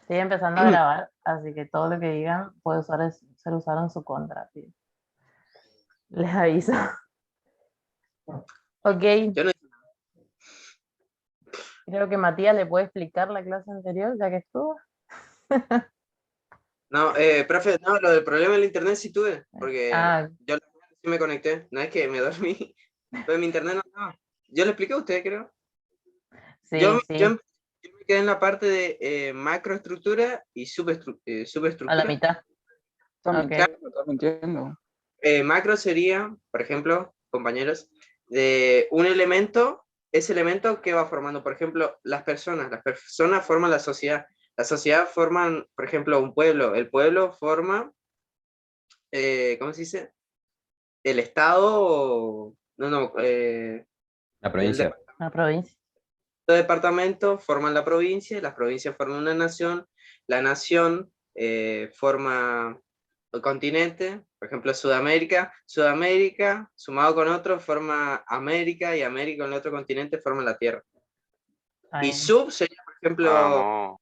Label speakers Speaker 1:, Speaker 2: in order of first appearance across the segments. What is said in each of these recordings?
Speaker 1: Estoy empezando a grabar, así que todo lo que digan puede ser usado en su contra, tío. Les aviso. Ok,
Speaker 2: Yo no,
Speaker 1: creo que Matías le puede explicar la clase anterior, ya que estuvo.
Speaker 2: no, profe, no, lo del problema del internet sí tuve, porque
Speaker 1: Ah,
Speaker 2: yo sí me conecté, no es que me dormí, pero mi internet no estaba. Yo le expliqué a usted, creo.
Speaker 1: sí,
Speaker 2: Yo
Speaker 1: sí,
Speaker 2: me quedé en la parte de macroestructura y
Speaker 1: a la
Speaker 2: subestructura.
Speaker 1: mitad. Ok,
Speaker 3: Estás mintiendo.
Speaker 2: Macro sería, por ejemplo, compañeros, de un elemento, ese elemento que va formando, por ejemplo, las personas forman la sociedad forman, por ejemplo, un pueblo, el pueblo forma, ¿cómo se dice? El estado, no, no,
Speaker 4: La
Speaker 2: el
Speaker 4: provincia.
Speaker 1: la provincia.
Speaker 2: departamento forman la provincia, las provincias forman una nación, la nación forma el continente, por ejemplo Sudamérica, Sudamérica sumado con otro forma América y América con el otro continente forma la Tierra.
Speaker 1: Está
Speaker 2: Y
Speaker 1: bien.
Speaker 2: sub sería, por ejemplo,
Speaker 3: Vamos.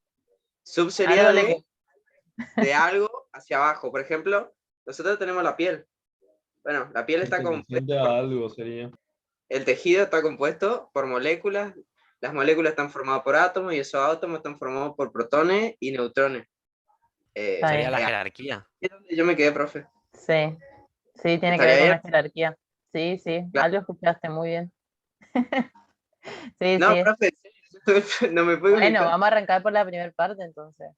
Speaker 2: sub sería
Speaker 1: Algo le que.
Speaker 2: de algo hacia abajo. Por ejemplo, nosotros tenemos la piel. Bueno, la piel está compuesta
Speaker 5: Perteneciente a algo sería.
Speaker 2: el tejido está compuesto por moléculas, las moléculas están formadas por átomos y esos átomos están formados por protones y neutrones.
Speaker 1: Está
Speaker 6: Sería
Speaker 1: bien.
Speaker 6: la
Speaker 2: Ahí
Speaker 6: jerarquía.
Speaker 2: es donde yo me quedé, profe.
Speaker 1: Sí, sí, tiene que ver
Speaker 2: ¿Estaría
Speaker 1: con
Speaker 2: bien?
Speaker 1: la jerarquía. Sí, sí,
Speaker 2: Claro.
Speaker 1: algo escuchaste muy bien. Sí,
Speaker 2: No,
Speaker 1: sí.
Speaker 2: profe, no me puedo
Speaker 1: Bueno,
Speaker 2: conectar.
Speaker 1: vamos a arrancar por la primera parte entonces.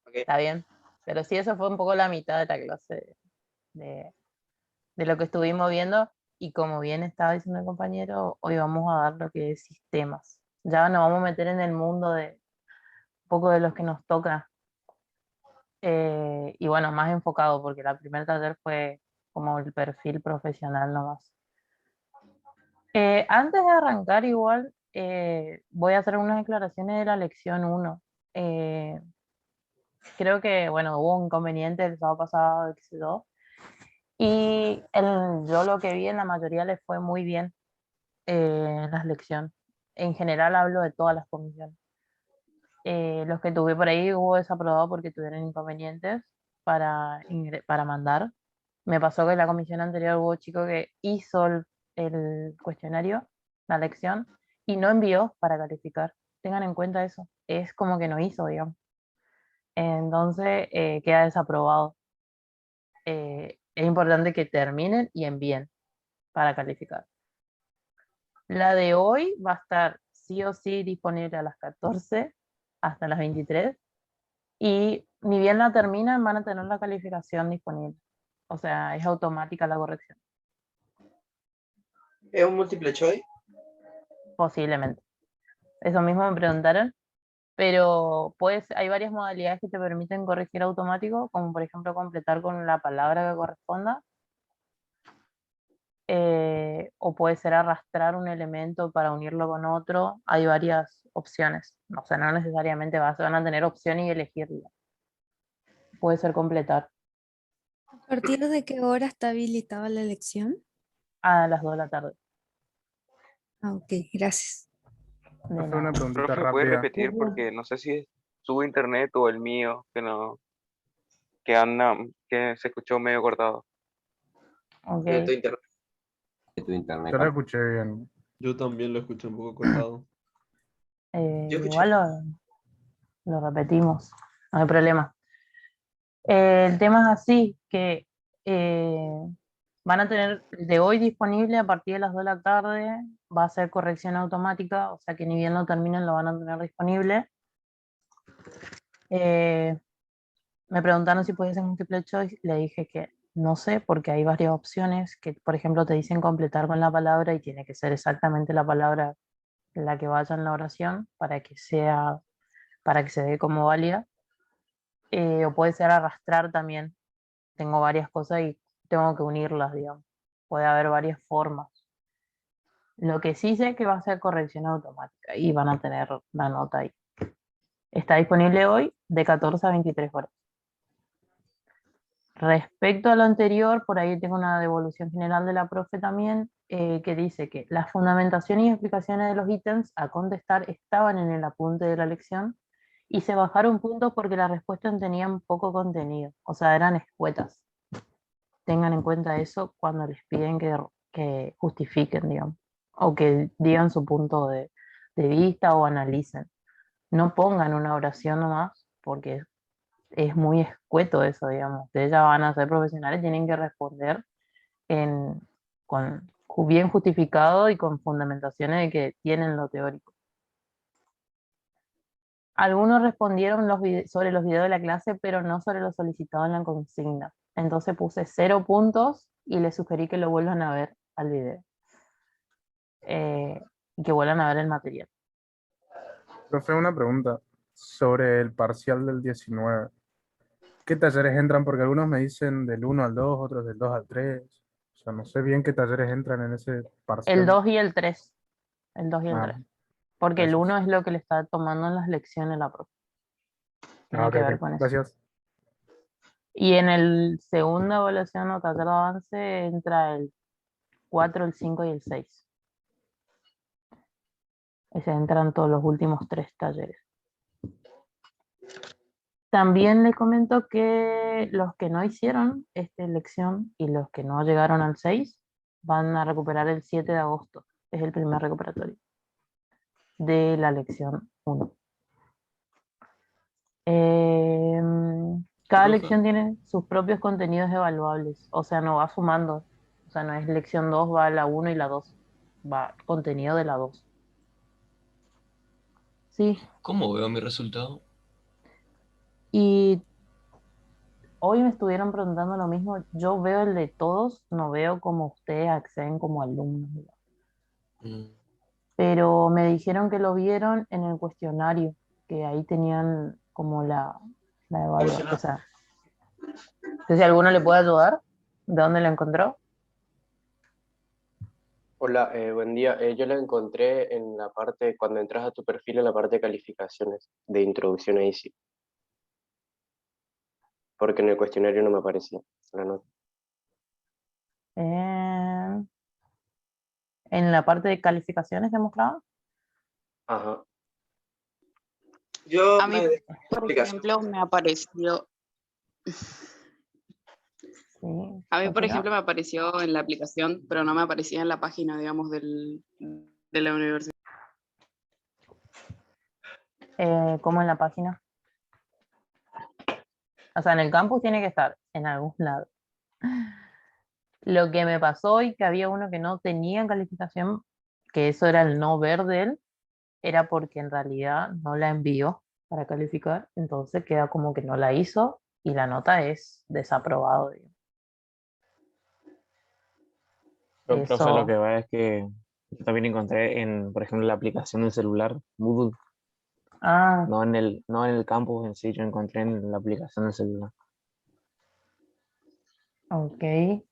Speaker 2: Ok.
Speaker 1: Está bien. Pero sí, eso fue un poco la mitad de la clase de, de lo que estuvimos viendo. Y como bien estaba diciendo el compañero, hoy vamos a dar lo que es sistemas. Ya nos vamos a meter en el mundo de un poco de los que nos toca. Y bueno, más enfocado, porque la primera taller fue como el perfil profesional nomás. Antes de arrancar, igual voy a hacer unas declaraciones de la lección 1. Eh, Creo que, bueno, hubo un inconveniente el sábado pasado, qué sé yo, y yo lo que vi en la mayoría les fue muy bien las lecciones. En general hablo de todas las comisiones. Los que tuve por ahí hubo desaprobado porque tuvieron inconvenientes para mandar. Me pasó que en la comisión anterior hubo chico que hizo el cuestionario, la lección, y no envió para calificar. Tengan en cuenta eso. Es como que no hizo, digamos. Entonces queda desaprobado. Es importante que terminen y envíen para calificar. La de hoy va a estar sí o sí disponible a las 14 hasta las 23 y ni bien la terminan van a tener la calificación disponible. O sea, es automática la corrección,
Speaker 2: ¿Es un múltiple choice?
Speaker 1: posiblemente. Eso mismo me preguntaron, pero pues hay varias modalidades que te permiten corregir automático, como por ejemplo completar con la palabra que corresponda, o puede ser arrastrar un elemento para unirlo con otro. Hay varias opciones. O sea, no necesariamente van a tener opción y elegirla. Puede ser completar
Speaker 7: ¿A partir de qué hora está habilitada la elección?
Speaker 1: a las 2 de la tarde.
Speaker 7: Ah, ok, gracias.
Speaker 1: De
Speaker 3: Profe, una
Speaker 1: nada.
Speaker 3: preguntita
Speaker 4: Profe, ¿puede
Speaker 3: rápida.
Speaker 4: repetir? Porque no sé si es su internet o el mío, que no, que anda, que se escuchó medio cortado.
Speaker 1: Ok.
Speaker 2: De tu internet.
Speaker 4: De tu internet,
Speaker 3: Yo la
Speaker 4: Juan.
Speaker 3: escuché bien.
Speaker 5: Yo también lo escuché un poco cortado.
Speaker 2: Yo escuché.
Speaker 1: Igual lo repetimos. No hay problema. El tema es así, que van a tener de hoy disponible a partir de las 2 de la tarde, va a ser corrección automática, o sea que ni bien lo terminen lo van a tener disponible. Eh, Me preguntaron si podía ser múltiple choice, le dije que no sé, porque hay varias opciones que, por ejemplo, te dicen completar con la palabra y tiene que ser exactamente la palabra la que vaya en la oración para que se dé como válida. O puede ser arrastrar también. Tengo varias cosas y tengo que unirlas, digamos. Puede haber varias formas. Lo que sí sé que va a ser corrección automática y van a tener la nota ahí. Está disponible hoy de 14 a 23 horas. Respecto a lo anterior, por ahí tengo una devolución general de la profe también, que dice que las fundamentaciones y explicaciones de los ítems a contestar estaban en el apunte de la lección Y se bajaron puntos porque las respuestas tenían poco contenido, o sea, eran escuetas. Tengan en cuenta eso cuando les piden que justifiquen, digamos, o que digan su punto de vista o analicen. No pongan una oración nomás, porque es muy escueto eso, digamos. Ustedes ya van a ser profesionales, tienen que responder en, bien justificado y con fundamentaciones de que tienen lo teórico. Algunos respondieron sobre los videos de la clase, pero no sobre lo solicitado en la consigna. Entonces puse 0 puntos y les sugerí que lo vuelvan a ver al video. Y que vuelvan a ver el material.
Speaker 6: Profe, una pregunta sobre el parcial del 19. ¿Qué talleres entran? Porque algunos me dicen del 1 al 2, otros del 2 al 3. O sea, no sé bien qué talleres entran en ese
Speaker 1: El
Speaker 6: parcial.
Speaker 1: 2 y el 3. El 2 y el
Speaker 6: Ah,
Speaker 1: 3. Porque el
Speaker 6: gracias.
Speaker 1: 1 es lo que le está tomando en las lecciones la profe. Tiene
Speaker 6: Ok,
Speaker 1: que ver
Speaker 6: ok.
Speaker 1: con eso.
Speaker 6: Gracias.
Speaker 1: Y en el segunda evaluación o taller de avance entra el 4, el 5 y el 6. Ese entran todos los últimos 3 talleres. También le comento que los que no hicieron esta elección y los que no llegaron al 6 van a recuperar el 7 de agosto. Es el primer recuperatorio de la lección 1. Cada
Speaker 5: Profe.
Speaker 1: lección tiene sus propios contenidos evaluables, o sea, no va sumando. O sea, no es lección 2, va a la 1 y la 2. Va contenido de la 2. Sí,
Speaker 5: ¿Cómo veo mi resultado?
Speaker 1: y hoy me estuvieron preguntando lo mismo. Yo veo el de todos, no veo cómo ustedes acceden como alumnos, digamos.
Speaker 5: Mm,
Speaker 1: Pero me dijeron que lo vieron en el cuestionario, que ahí tenían como la evaluación. O sea, no sé si alguno le puede ayudar. ¿De dónde lo encontró?
Speaker 8: Hola, buen día. Yo la encontré en la parte, cuando entras a tu perfil, en la parte de calificaciones de introducción a ICI, porque en el cuestionario no me aparecía la nota.
Speaker 1: Eh, en la parte de calificaciones demostrado.
Speaker 8: Ajá.
Speaker 2: Yo
Speaker 9: A mí,
Speaker 2: me dejé la
Speaker 9: por
Speaker 2: explicación.
Speaker 9: ejemplo, me apareció,
Speaker 1: Sí,
Speaker 9: a mí, por
Speaker 1: continúa.
Speaker 9: ejemplo, me apareció en la aplicación, pero no me aparecía en la página, digamos, de la universidad.
Speaker 1: ¿Cómo en la página? O sea, en el campus tiene que estar en algún lado. Lo que me pasó hoy, que había uno que no tenía calificación, que eso era el no ver de él, era porque en realidad no la envió para calificar, entonces queda como que no la hizo y la nota es desaprobado, digamos.
Speaker 10: Pero, profe, lo que
Speaker 1: Eso,
Speaker 10: va es que yo también encontré en, por ejemplo, la aplicación del celular, Moodle,
Speaker 1: ah,
Speaker 10: no en el campus en sí, yo encontré en la aplicación del celular.
Speaker 1: ok.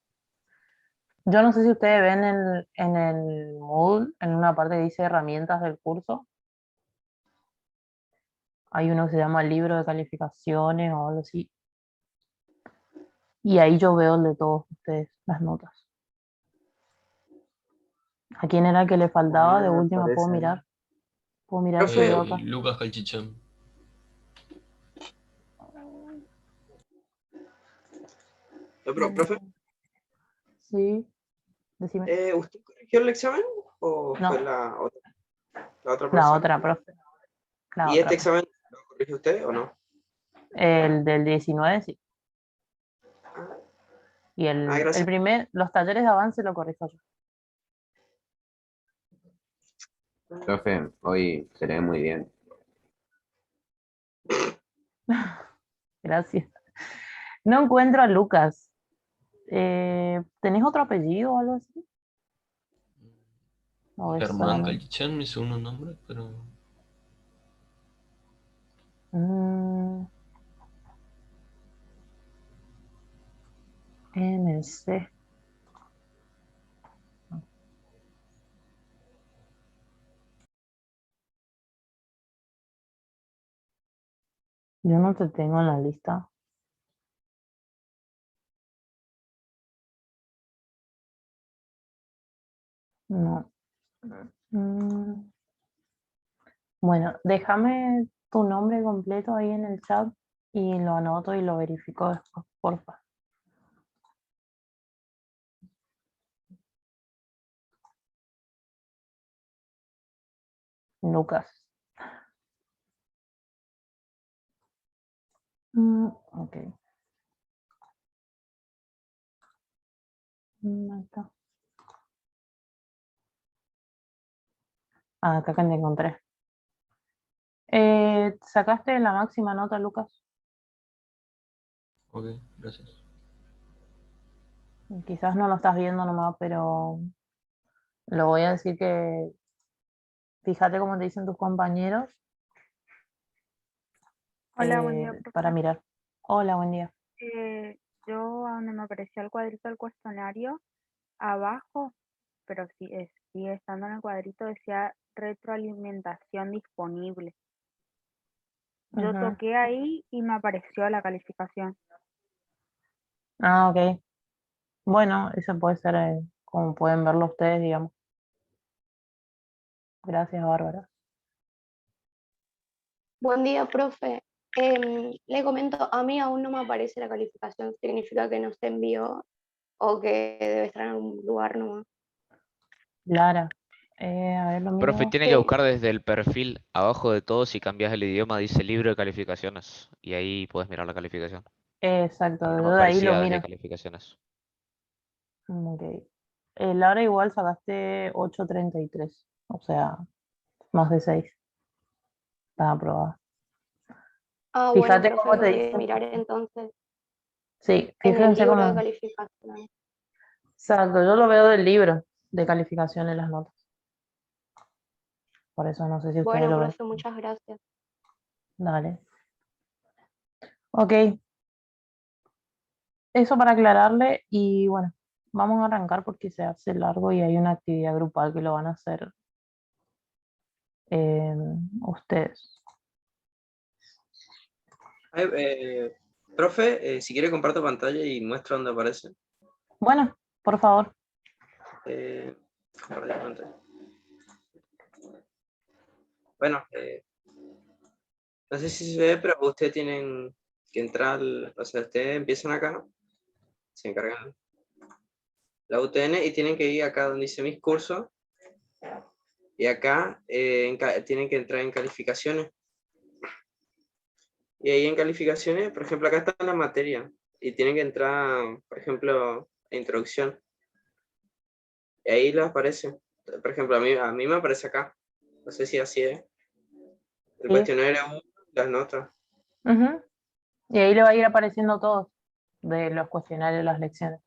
Speaker 1: Yo no sé si ustedes ven en el Moodle, en una parte que dice herramientas del curso, hay uno que se llama libro de calificaciones o algo así, y ahí yo veo el de todos ustedes, las notas. ¿A quién era el que le faltaba? De última puedo mirar. Puedo mirar si veo
Speaker 2: Profe,
Speaker 1: acá.
Speaker 5: Lucas Calchichán.
Speaker 2: profe,
Speaker 1: Sí, decime.
Speaker 2: ¿usted corrigió el examen o fue
Speaker 1: No,
Speaker 2: la otra
Speaker 1: la
Speaker 2: persona?
Speaker 1: otra, profe. La
Speaker 2: ¿Y este
Speaker 1: otra, profe.
Speaker 2: examen lo corrigió usted o no?
Speaker 1: El del 19, sí.
Speaker 2: Ah,
Speaker 1: Y el
Speaker 2: gracias.
Speaker 1: primer, los talleres de avance lo corrijo yo.
Speaker 11: Profe, hoy se lee muy bien.
Speaker 1: Gracias. No encuentro a Lucas. ¿Tenés otro apellido o algo así? ¿O es
Speaker 5: Germán
Speaker 1: solamente?
Speaker 5: Calchichán, mi segundo nombre, pero
Speaker 1: Mm, MC. Yo no te tengo en la lista. No. Mm, bueno, déjame tu nombre completo ahí en el chat y lo anoto y lo verifico después, porfa. Lucas. Ok. Acá. Ah, acá que te encontré. ¿Sacaste la máxima nota, Lucas?
Speaker 5: Ok, gracias.
Speaker 1: Quizás no lo estás viendo nomás, pero lo voy a decir que fíjate cómo te dicen tus compañeros
Speaker 12: Hola, buen día,
Speaker 1: para
Speaker 12: profe.
Speaker 1: mirar. Hola, buen día.
Speaker 12: Yo, a donde me apareció el cuadrito del cuestionario, abajo, pero sí, sigue estando en el cuadrito, decía retroalimentación disponible. Yo
Speaker 1: Ujú.
Speaker 12: toqué ahí y me apareció la calificación.
Speaker 1: Ah, ok. Bueno, eso puede ser como pueden verlo ustedes, digamos. Gracias, Bárbara.
Speaker 13: Buen día, profe. Le comento, a mí aún no me aparece la calificación, significa que no se envió o que debe estar en algún lugar nomás.
Speaker 1: Lara, a ver lo
Speaker 14: Profe,
Speaker 1: mismo.
Speaker 14: tiene que
Speaker 13: Sí.
Speaker 14: buscar desde el perfil abajo de todo, si cambias el idioma, dice libro de calificaciones. Y ahí puedes mirar la calificación.
Speaker 1: Exacto,
Speaker 14: Porque no me
Speaker 1: yo de ahí lo
Speaker 14: aparecía desde
Speaker 1: miro.
Speaker 14: calificaciones.
Speaker 1: Ok. Lara igual sacaste 8.33, o sea, más de 6. Está aprobada.
Speaker 13: Ah, bueno,
Speaker 1: Fíjate
Speaker 13: profe,
Speaker 1: cómo
Speaker 13: lo
Speaker 1: te
Speaker 13: voy a
Speaker 1: dicen.
Speaker 13: mirar entonces
Speaker 1: Sí,
Speaker 13: en el
Speaker 1: fíjense
Speaker 13: libro de
Speaker 1: cómo.
Speaker 13: calificaciones.
Speaker 1: Exacto, yo lo veo del libro de calificación en las notas. Por eso no sé si ustedes
Speaker 13: Bueno,
Speaker 1: lo ven.
Speaker 13: profe, muchas gracias.
Speaker 1: Dale. Ok, eso para aclararle y bueno, vamos a arrancar porque se hace largo y hay una actividad grupal que lo van a hacer ustedes.
Speaker 2: Profe, si quiere comparto pantalla y muestro dónde aparece.
Speaker 1: Bueno, por favor.
Speaker 2: Compartir pantalla. Bueno, no sé si se ve, pero ustedes tienen que entrar, o sea, ustedes empiezan acá, se encargan la UTN y tienen que ir acá donde dice mis cursos y acá tienen que entrar en calificaciones. Y ahí en calificaciones, por ejemplo, acá está la materia y tienen que entrar, por ejemplo, a introducción. Y ahí les aparece. Por ejemplo, a mí me aparece acá. No sé si así es. El
Speaker 1: Sí.
Speaker 2: cuestionario 1, las notas.
Speaker 1: Ujú. Y ahí le va a ir apareciendo todo de los cuestionarios de las lecciones.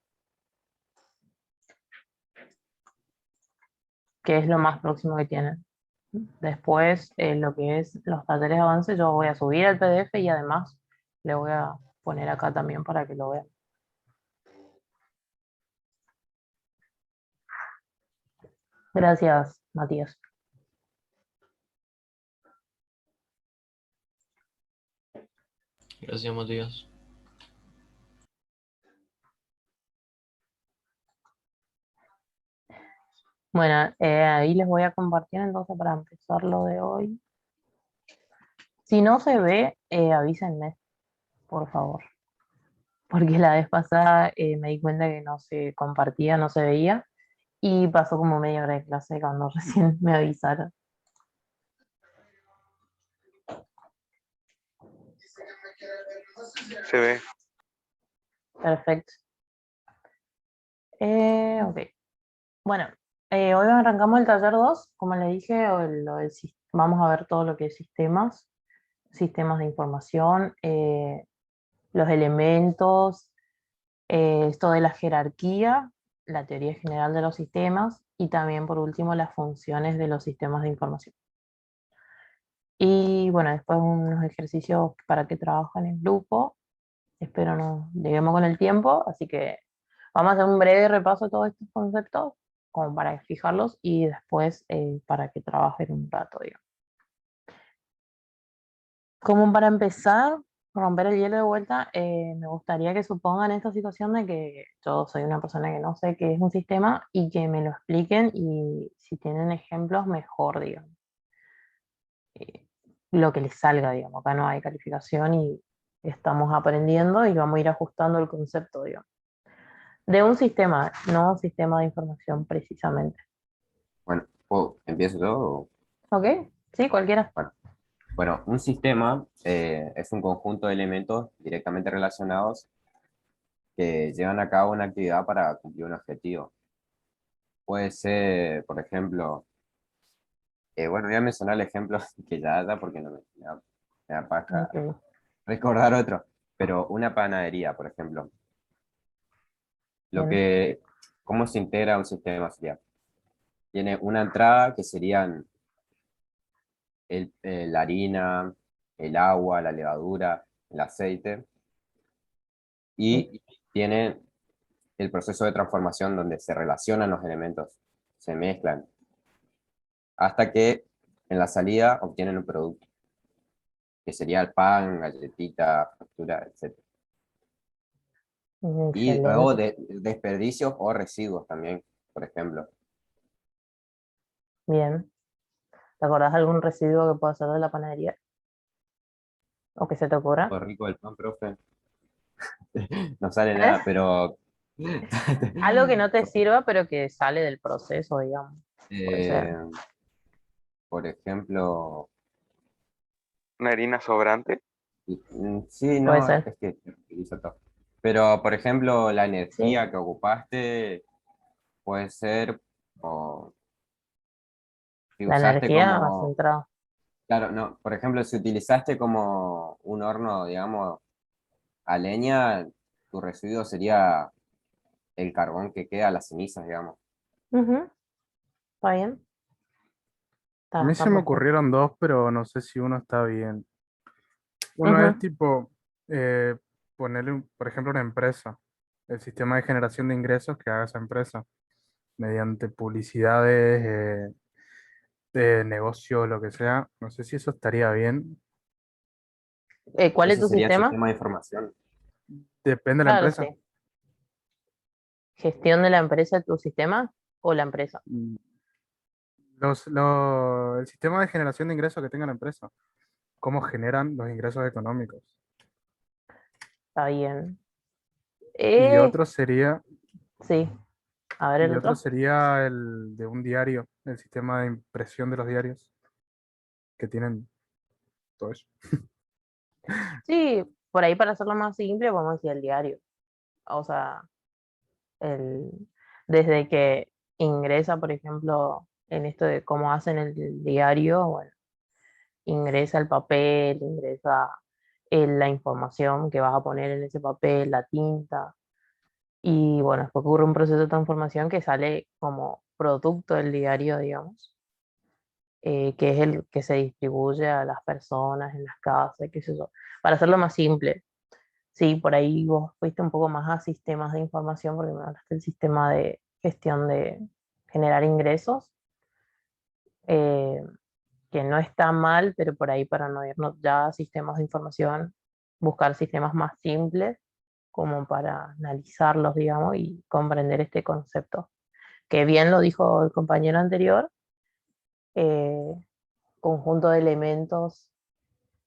Speaker 1: Que es lo más próximo que tienen. Después, lo que es los talleres de avance, yo voy a subir el PDF y además le voy a poner acá también para que lo vean. Gracias, Matías.
Speaker 5: Gracias, Matías.
Speaker 1: Bueno, ahí les voy a compartir entonces para empezar lo de hoy. Si no se ve, avísenme, por favor. Porque la vez pasada me di cuenta que no se compartía, no se veía. Y pasó como media hora de clase cuando recién me avisaron.
Speaker 4: Se ve.
Speaker 1: Perfecto. Ok. Bueno, hoy arrancamos el taller 2. Como le dije, vamos a ver todo lo que es sistemas de información, los elementos, esto de la jerarquía, la teoría general de los sistemas y también por último las funciones de los sistemas de información. Y bueno, después unos ejercicios para que trabajen en grupo. Espero no lleguemos con el tiempo, así que vamos a hacer un breve repaso de todos estos conceptos como para fijarlos y después para que trabajen un rato, digamos. Como para empezar, romper el hielo de vuelta, me gustaría que supongan esta situación de que yo soy una persona que no sé qué es un sistema y que me lo expliquen y si tienen ejemplos, mejor, digamos. lo que les salga, digamos. Acá no hay calificación y estamos aprendiendo y vamos a ir ajustando el concepto, digamos. De un sistema, no un sistema de información precisamente.
Speaker 11: Bueno, ¿empiezo yo?
Speaker 1: ¿Ok? Sí, cualquiera.
Speaker 11: Bueno, un sistema es un conjunto de elementos directamente relacionados que llevan a cabo una actividad para cumplir un objetivo. Puede ser, por ejemplo, bueno, voy a mencionar el ejemplo que ya da porque no me da paja
Speaker 1: Ok.
Speaker 11: recordar otro, pero una panadería, por ejemplo.
Speaker 1: Bien.
Speaker 11: ¿Cómo se integra un sistema? Sería, tiene una entrada que serían la harina, el agua, la levadura, el aceite, y tiene el proceso de transformación donde se relacionan los elementos, se mezclan, hasta que en la salida obtienen un producto, que sería el pan, galletita, factura, etc. Y luego
Speaker 1: Excelente.
Speaker 11: desperdicios o residuos también, por ejemplo.
Speaker 1: Bien. ¿Te acordás de algún residuo que pueda ser de la panadería? ¿O que se te ocurra?
Speaker 11: Lo rico del pan, profe. No sale
Speaker 1: ¿Eh?
Speaker 11: nada, pero
Speaker 1: Algo que no te sirva, pero que sale del proceso, digamos. Puede ser.
Speaker 11: eh, por ejemplo,
Speaker 4: Una harina sobrante.
Speaker 11: sí,
Speaker 1: Puede
Speaker 11: no,
Speaker 1: ser.
Speaker 11: es que se utiliza todo. Pero, por ejemplo, la
Speaker 1: Sí.
Speaker 11: energía que ocupaste puede ser, o si
Speaker 1: La
Speaker 11: usaste
Speaker 1: energía más
Speaker 11: como,
Speaker 1: centrada.
Speaker 11: claro, no, por ejemplo, si utilizaste como un horno, digamos, a leña, tu residuo sería el carbón que queda, las cenizas, digamos.
Speaker 1: Ujú. ¿Está bien?
Speaker 6: A mí
Speaker 1: Está
Speaker 6: se me
Speaker 1: perfecto.
Speaker 6: ocurrieron dos, pero no sé si uno está bien. Uno es
Speaker 1: Ujú.
Speaker 6: tipo ponerle, por ejemplo, una empresa, el sistema de generación de ingresos que haga esa empresa mediante publicidades, de negocio, lo que sea. No sé si eso estaría bien.
Speaker 1: ¿Cuál es
Speaker 11: Ese
Speaker 1: tu
Speaker 11: sería el
Speaker 1: sistema?
Speaker 11: sistema de información.
Speaker 6: Depende de la
Speaker 1: Claro,
Speaker 6: empresa.
Speaker 1: sí. ¿Gestión de la empresa, tu sistema o la empresa?
Speaker 6: Mm, el sistema de generación de ingresos que tenga la empresa. Cómo generan los ingresos económicos.
Speaker 1: Está bien.
Speaker 6: Y
Speaker 1: Eh,
Speaker 6: otro sería,
Speaker 1: sí. A ver el
Speaker 6: y otro
Speaker 1: otro.
Speaker 6: sería el de un diario, el sistema de impresión de los diarios que tienen todo eso.
Speaker 1: Sí, por ahí para hacerlo más simple, vamos a decir el diario. O sea, el, desde que ingresa, por ejemplo, en esto de cómo hacen el diario, bueno, ingresa el papel, ingresa la información que vas a poner en ese papel, la tinta, y bueno, después ocurre un proceso de transformación que sale como producto del diario, digamos, que es el que se distribuye a las personas en las casas, qué sé yo, para hacerlo más simple. Sí, por ahí vos fuiste un poco más a sistemas de información, porque me hablaste del sistema de gestión de generar ingresos, eh, que no está mal, pero por ahí para no irnos ya a sistemas de información, buscar sistemas más simples como para analizarlos, digamos, y comprender este concepto. Que bien lo dijo el compañero anterior, eh, conjunto de elementos,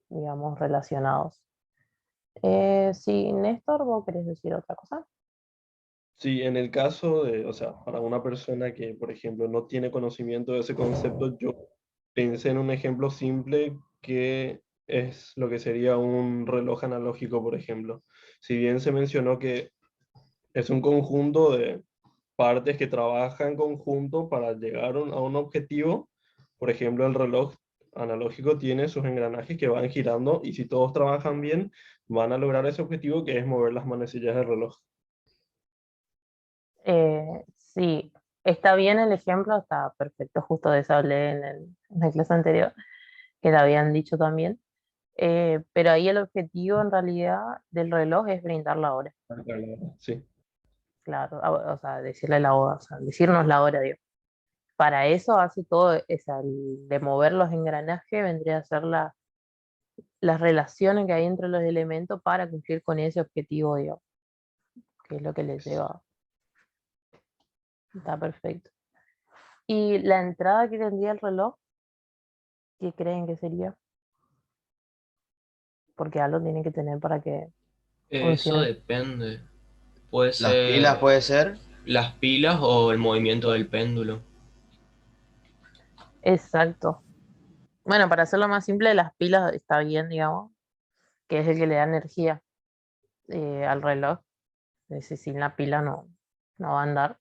Speaker 1: digamos, relacionados. Sí, Néstor, ¿vos querés decir otra cosa?
Speaker 15: Sí, en el caso de, o sea, para una persona que, por ejemplo, no tiene conocimiento de ese concepto, yo pensé en un ejemplo simple que es lo que sería un reloj analógico, por ejemplo. Si bien se mencionó que es un conjunto de partes que trabajan en conjunto para llegar a un objetivo, por ejemplo, el reloj analógico tiene sus engranajes que van girando y si todos trabajan bien, van a lograr ese objetivo que es mover las manecillas del reloj.
Speaker 1: Sí, está bien el ejemplo, está perfecto, justo de eso hablé en la clase anterior, que lo habían dicho también. Pero ahí el objetivo en realidad del reloj es brindar la hora,
Speaker 15: Sí.
Speaker 1: claro, o sea, decirle la hora, o sea, decirnos la hora, digo. Para eso hace todo, el de mover los engranajes vendría a ser las relaciones que hay entre los elementos para cumplir con ese objetivo, digo, que es lo que les lleva. Está perfecto. ¿Y la entrada que tendría el reloj? ¿Qué creen que sería? porque algo tiene que tener para que
Speaker 16: Eso
Speaker 1: funcione.
Speaker 16: depende. Puede
Speaker 17: Las pilas
Speaker 16: ser
Speaker 17: puede ser.
Speaker 16: las pilas o el movimiento del péndulo.
Speaker 1: Exacto. Bueno, para hacerlo más simple, las pilas está bien, digamos, que es el que le da energía al reloj. Es decir, sin la pila no va a andar.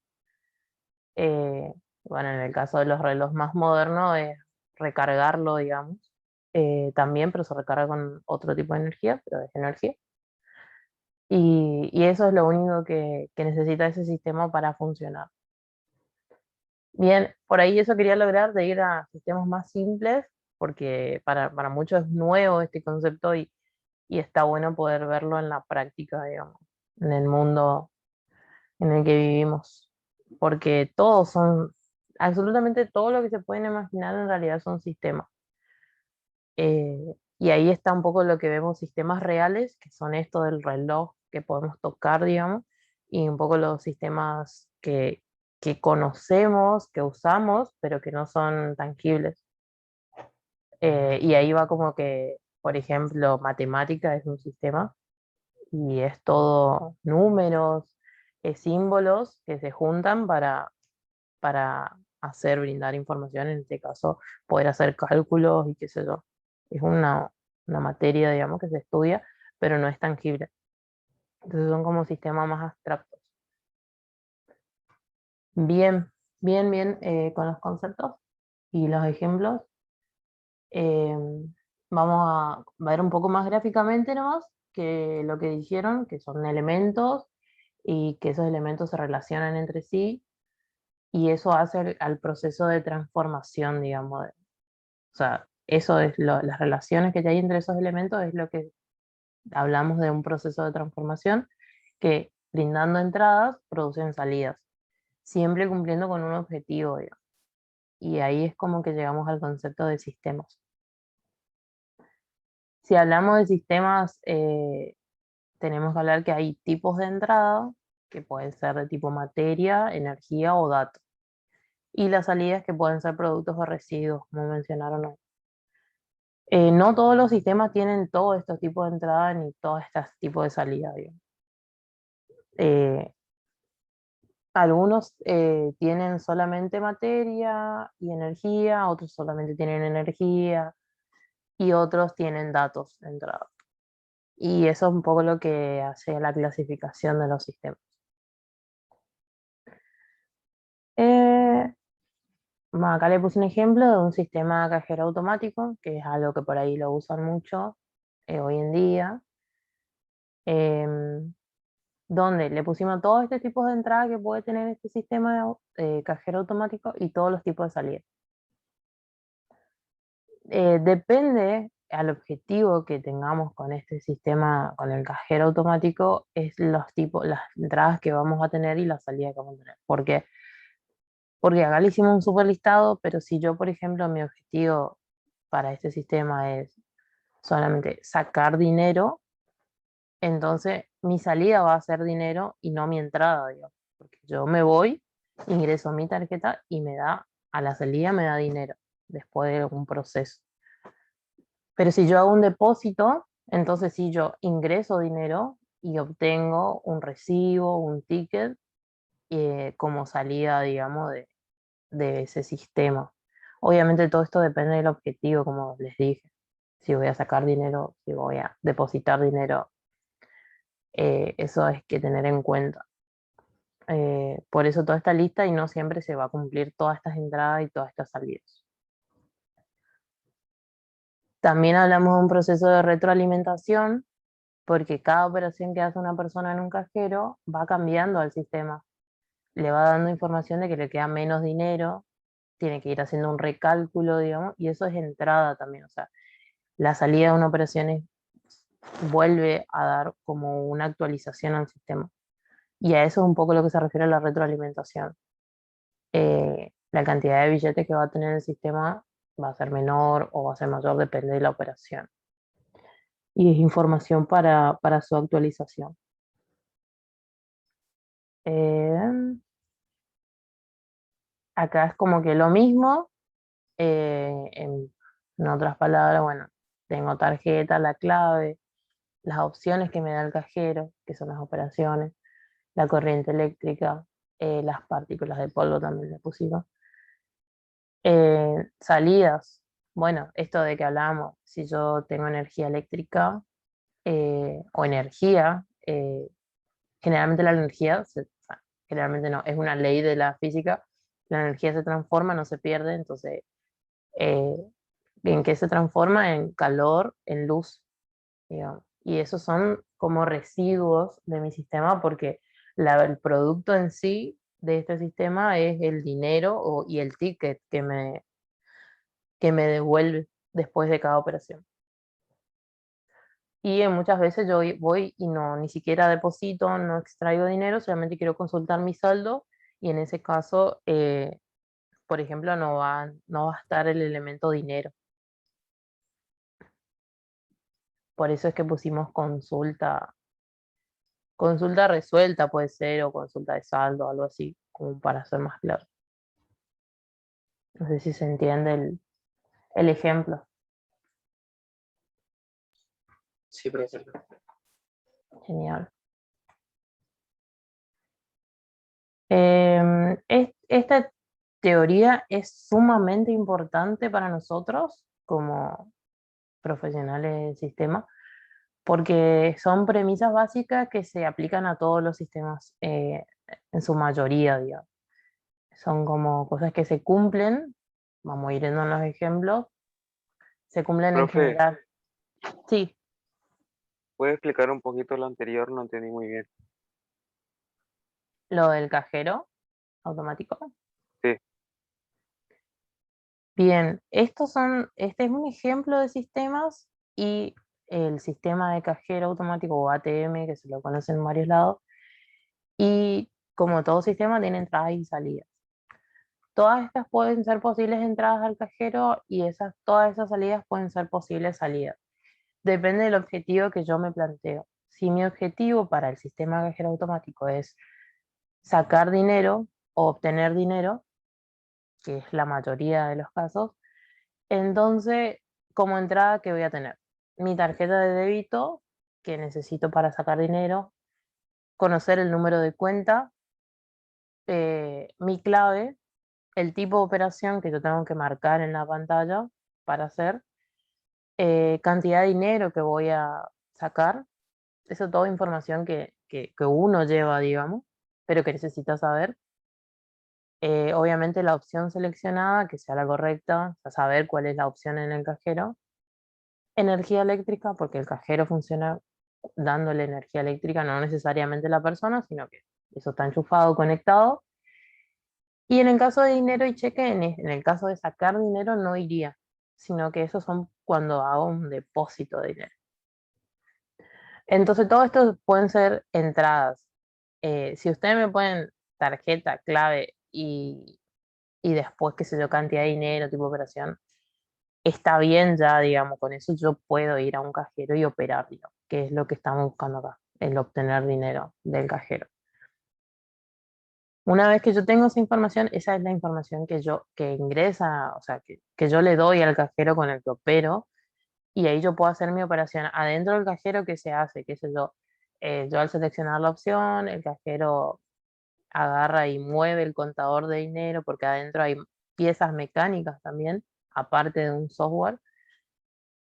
Speaker 1: Eh, bueno, en el caso de los relojes más modernos es recargarlo, digamos, también, pero se recarga con otro tipo de energía, pero es energía. Y eso es lo único que necesita ese sistema para funcionar. Bien, por ahí eso quería lograr de ir a sistemas más simples, porque para muchos es nuevo este concepto y está bueno poder verlo en la práctica, digamos, en el mundo en el que vivimos. Porque todos son, absolutamente todo lo que se pueden imaginar en realidad son sistemas. Y ahí está un poco lo que vemos, sistemas reales, que son esto del reloj que podemos tocar, digamos, y un poco los sistemas que conocemos, que usamos, pero que no son tangibles. Y ahí va como que, por ejemplo, matemática es un sistema y es todo números, símbolos que se juntan para hacer, brindar información, en este caso, poder hacer cálculos y qué sé yo. Es una materia, digamos, que se estudia, pero no es tangible. Entonces son como sistemas más abstractos. Bien, bien, con los conceptos y los ejemplos. Eh, Vamos a ver un poco más gráficamente nomás que lo que dijeron, que son elementos y que esos elementos se relacionan entre sí y eso hace al proceso de transformación, digamos. O sea, eso es las relaciones que hay entre esos elementos es lo que hablamos de un proceso de transformación que brindando entradas producen salidas, siempre cumpliendo con un objetivo, digamos. Y ahí es como que llegamos al concepto de sistemas. Si hablamos de sistemas, tenemos que hablar que hay tipos de entrada, que pueden ser de tipo materia, energía o datos. Y las salidas que pueden ser productos o residuos, como mencionaron hoy. No todos los sistemas tienen todos estos tipos de entrada ni todos estos tipos de salida, digamos. Algunos tienen solamente materia y energía, otros solamente tienen energía y otros tienen datos de entrada. Y eso es un poco lo que hace la clasificación de los sistemas. Acá le puse un ejemplo de un sistema cajero automático, que es algo que por ahí lo usan mucho hoy en día, donde le pusimos todos estos tipos de entrada que puede tener este sistema de cajero automático y todos los tipos de salida. Depende al objetivo que tengamos con este sistema, con el cajero automático, es los tipos, las entradas que vamos a tener y las salidas que vamos a tener. Porque acá le hicimos un super listado, pero si yo, por ejemplo, mi objetivo para este sistema es solamente sacar dinero, entonces mi salida va a ser dinero y no mi entrada, digamos. Porque yo me voy, ingreso mi tarjeta y a la salida me da dinero, después de algún proceso. Pero si yo hago un depósito, entonces sí yo ingreso dinero y obtengo un recibo, un ticket como salida, digamos, de ese sistema. Obviamente todo esto depende del objetivo, como les dije. Si voy a sacar dinero, si voy a depositar dinero, eso es que tener en cuenta. Por eso toda esta lista y no siempre se va a cumplir todas estas entradas y todas estas salidas. También hablamos de un proceso de retroalimentación, porque cada operación que hace una persona en un cajero va cambiando al sistema. Le va dando información de que le queda menos dinero, tiene que ir haciendo un recálculo, digamos, y eso es entrada también. O sea, la salida de una operación vuelve a dar como una actualización al sistema. Y a eso es un poco lo que se refiere a la retroalimentación. La cantidad de billetes que va a tener el sistema va a ser menor o va a ser mayor, depende de la operación. Y es información para su actualización. Acá es como que lo mismo, en otras palabras, bueno, tengo tarjeta, la clave, las opciones que me da el cajero, que son las operaciones, la corriente eléctrica, las partículas de polvo también le pusimos. Salidas, bueno, esto de que hablábamos, si yo tengo energía eléctrica o energía, generalmente la energía, o sea, generalmente no, es una ley de la física, la energía se transforma, no se pierde, entonces, eh, ¿en qué se transforma? En calor, en luz, digamos. Y esos son como residuos de mi sistema porque el producto en sí de este sistema es el dinero y el ticket que me devuelve después de cada operación. Y muchas veces yo voy y no, ni siquiera deposito, no extraigo dinero, solamente quiero consultar mi saldo y en ese caso, por ejemplo, no va a estar el elemento dinero. Por eso es que pusimos consulta resuelta puede ser, o consulta de saldo, algo así, como para ser más claro. No sé si se entiende el ejemplo.
Speaker 2: Sí, profesor.
Speaker 1: Genial. Esta teoría es sumamente importante para nosotros como profesionales del sistema, porque son premisas básicas que se aplican a todos los sistemas en su mayoría, digamos. Son como cosas que se cumplen, vamos a ir en los ejemplos, se cumplen en
Speaker 4: Profe,
Speaker 1: general. Sí,
Speaker 4: ¿puede explicar un poquito lo anterior? No entendí muy bien.
Speaker 1: lo del cajero automático.
Speaker 4: Sí.
Speaker 1: Bien, este es un ejemplo de sistemas y el sistema de cajero automático o ATM, que se lo conocen en varios lados, y como todo sistema tiene entradas y salidas. Todas estas pueden ser posibles entradas al cajero y todas esas salidas pueden ser posibles salidas. Depende del objetivo que yo me planteo. Si mi objetivo para el sistema de cajero automático es sacar dinero o obtener dinero, que es la mayoría de los casos, entonces como entrada, ¿qué voy a tener? Mi tarjeta de débito que necesito para sacar dinero, conocer el número de cuenta, mi clave, el tipo de operación que yo tengo que marcar en la pantalla para hacer, cantidad de dinero que voy a sacar. Eso es toda información que uno lleva, digamos, pero que necesita saber. Obviamente la opción seleccionada, que sea la correcta, o sea, saber cuál es la opción en el cajero. Energía eléctrica, porque el cajero funciona dándole energía eléctrica, no necesariamente la persona, sino que eso está enchufado, conectado. Y en el caso de dinero y cheque, en el caso de sacar dinero no iría, sino que esos son cuando hago un depósito de dinero. Entonces todo esto pueden ser entradas. Si ustedes me ponen tarjeta, clave y después, qué sé yo, cantidad de dinero, tipo de operación, está bien ya, digamos, con eso yo puedo ir a un cajero y operar, digamos, que es lo que estamos buscando acá, el obtener dinero del cajero. Una vez que yo tengo esa información, esa es la información que ingresa, o sea, que yo le doy al cajero con el que opero, y ahí yo puedo hacer mi operación adentro del cajero. ¿Qué se hace? ¿Qué sé yo? Yo al seleccionar la opción, el cajero agarra y mueve el contador de dinero, porque adentro hay piezas mecánicas también, aparte de un software,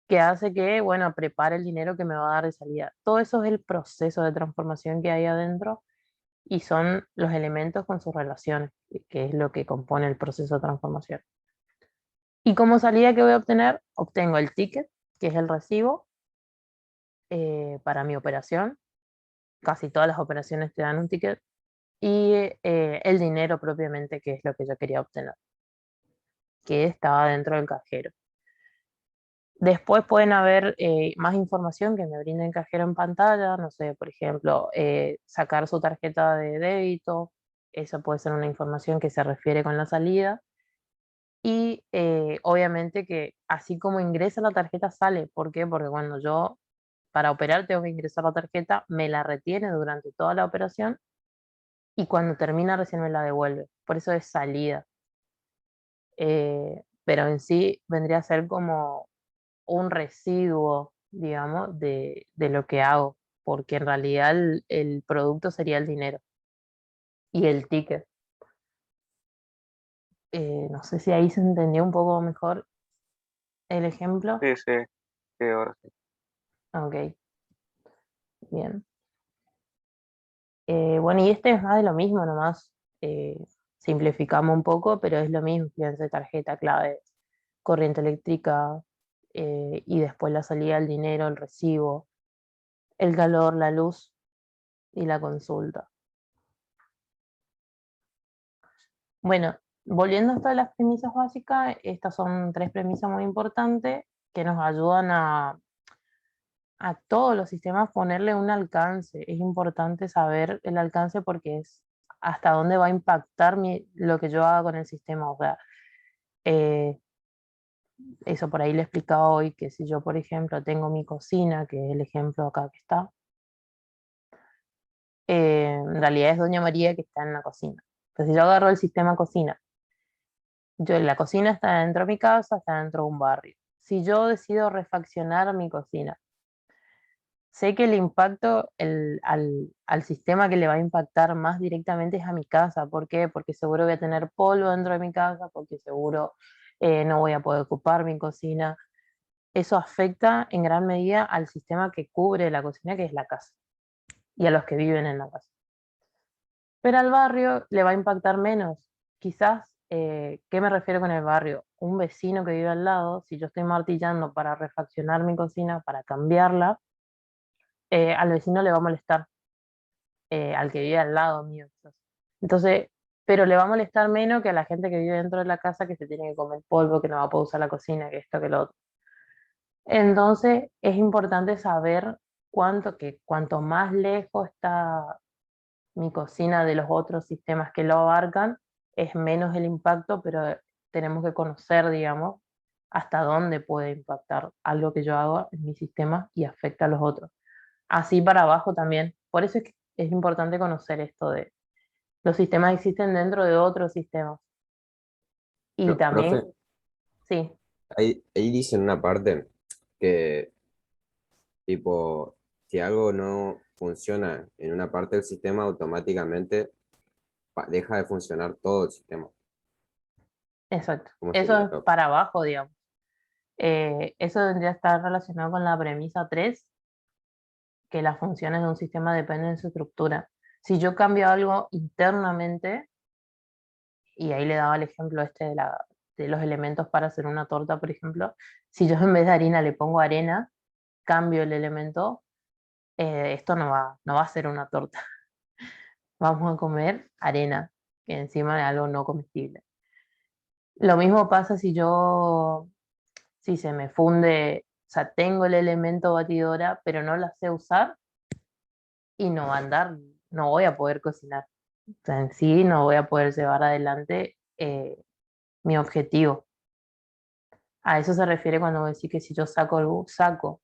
Speaker 1: que hace que, bueno, prepare el dinero que me va a dar de salida. Todo eso es el proceso de transformación que hay adentro y son los elementos con sus relaciones, que es lo que compone el proceso de transformación. Y como salida que voy a obtener, obtengo el ticket, que es el recibo para mi operación. Casi todas las operaciones te dan un ticket. Y el dinero propiamente, que es lo que yo quería obtener, que estaba dentro del cajero. Después pueden haber más información que me brinde el cajero en pantalla, no sé, por ejemplo, sacar su tarjeta de débito, esa puede ser una información que se refiere con la salida. Y obviamente que así como ingresa la tarjeta sale. ¿Por qué? Porque cuando yo para operar tengo que ingresar la tarjeta, me la retiene durante toda la operación y cuando termina recién me la devuelve. Por eso es salida. Pero en sí vendría a ser como un residuo digamos, de lo que hago, porque en realidad el producto sería el dinero y el ticket. No sé si ahí se entendió un poco mejor el ejemplo.
Speaker 4: Sí, sí, sí, ahora sí.
Speaker 1: Ok, bien. Bueno, y este es más de lo mismo nomás. eh, Simplificamos un poco, pero es lo mismo. Fíjense, tarjeta, clave, corriente eléctrica, y después la salida del dinero, el recibo, el calor, la luz y la consulta. Bueno, volviendo a esto de las premisas básicas, estas son 3 premisas muy importantes que nos ayudan a todos los sistemas ponerle un alcance. Es importante saber el alcance porque es hasta dónde va a impactar lo que yo haga con el sistema. O sea, eh, eso por ahí le explicaba hoy que si yo, por ejemplo, tengo mi cocina, que es el ejemplo acá que está, en realidad es Doña María que está en la cocina. Entonces, si yo agarro el sistema cocina, la cocina está dentro de mi casa, está dentro de un barrio. Si yo decido refaccionar mi cocina, sé que el impacto al sistema que le va a impactar más directamente es a mi casa. ¿Por qué? Porque seguro voy a tener polvo dentro de mi casa, porque seguro no voy a poder ocupar mi cocina. Eso afecta en gran medida al sistema que cubre la cocina, que es la casa, y a los que viven en la casa. Pero al barrio le va a impactar menos. Quizás, ¿qué me refiero con el barrio? Un vecino que vive al lado, si yo estoy martillando para refaccionar mi cocina, para cambiarla, al vecino le va a molestar, al que vive al lado mío, quizás. Entonces, pero le va a molestar menos que a la gente que vive dentro de la casa, que se tiene que comer polvo, que no va a poder usar la cocina, que esto, que lo otro. Entonces, es importante saber cuanto más lejos está mi cocina de los otros sistemas que lo abarcan, es menos el impacto, pero tenemos que conocer, digamos, hasta dónde puede impactar algo que yo hago en mi sistema y afecta a los otros. Así para abajo también. Por eso es que es importante conocer esto de los sistemas existen dentro de otros sistemas. Y también,
Speaker 11: Profe,
Speaker 1: sí,
Speaker 11: ahí dice en una parte que, tipo, si algo no funciona en una parte del sistema, automáticamente deja de funcionar todo el sistema.
Speaker 1: exacto.
Speaker 11: ¿Cómo
Speaker 1: Eso
Speaker 11: sería
Speaker 1: es
Speaker 11: eso?
Speaker 1: para abajo, digamos. Eso tendría que estar relacionado con la premisa 3, que las funciones de un sistema dependen de su estructura. Si yo cambio algo internamente, y ahí le daba el ejemplo este de los elementos para hacer una torta, por ejemplo, si yo en vez de harina le pongo arena, cambio el elemento, esto no va a ser una torta. Vamos a comer arena, que encima es algo no comestible. Lo mismo pasa si se me funde, o sea, tengo el elemento batidora, pero no la sé usar y no va a andar, no voy a poder cocinar. O sea, en sí no voy a poder llevar adelante mi objetivo. A eso se refiere cuando decís que si yo saco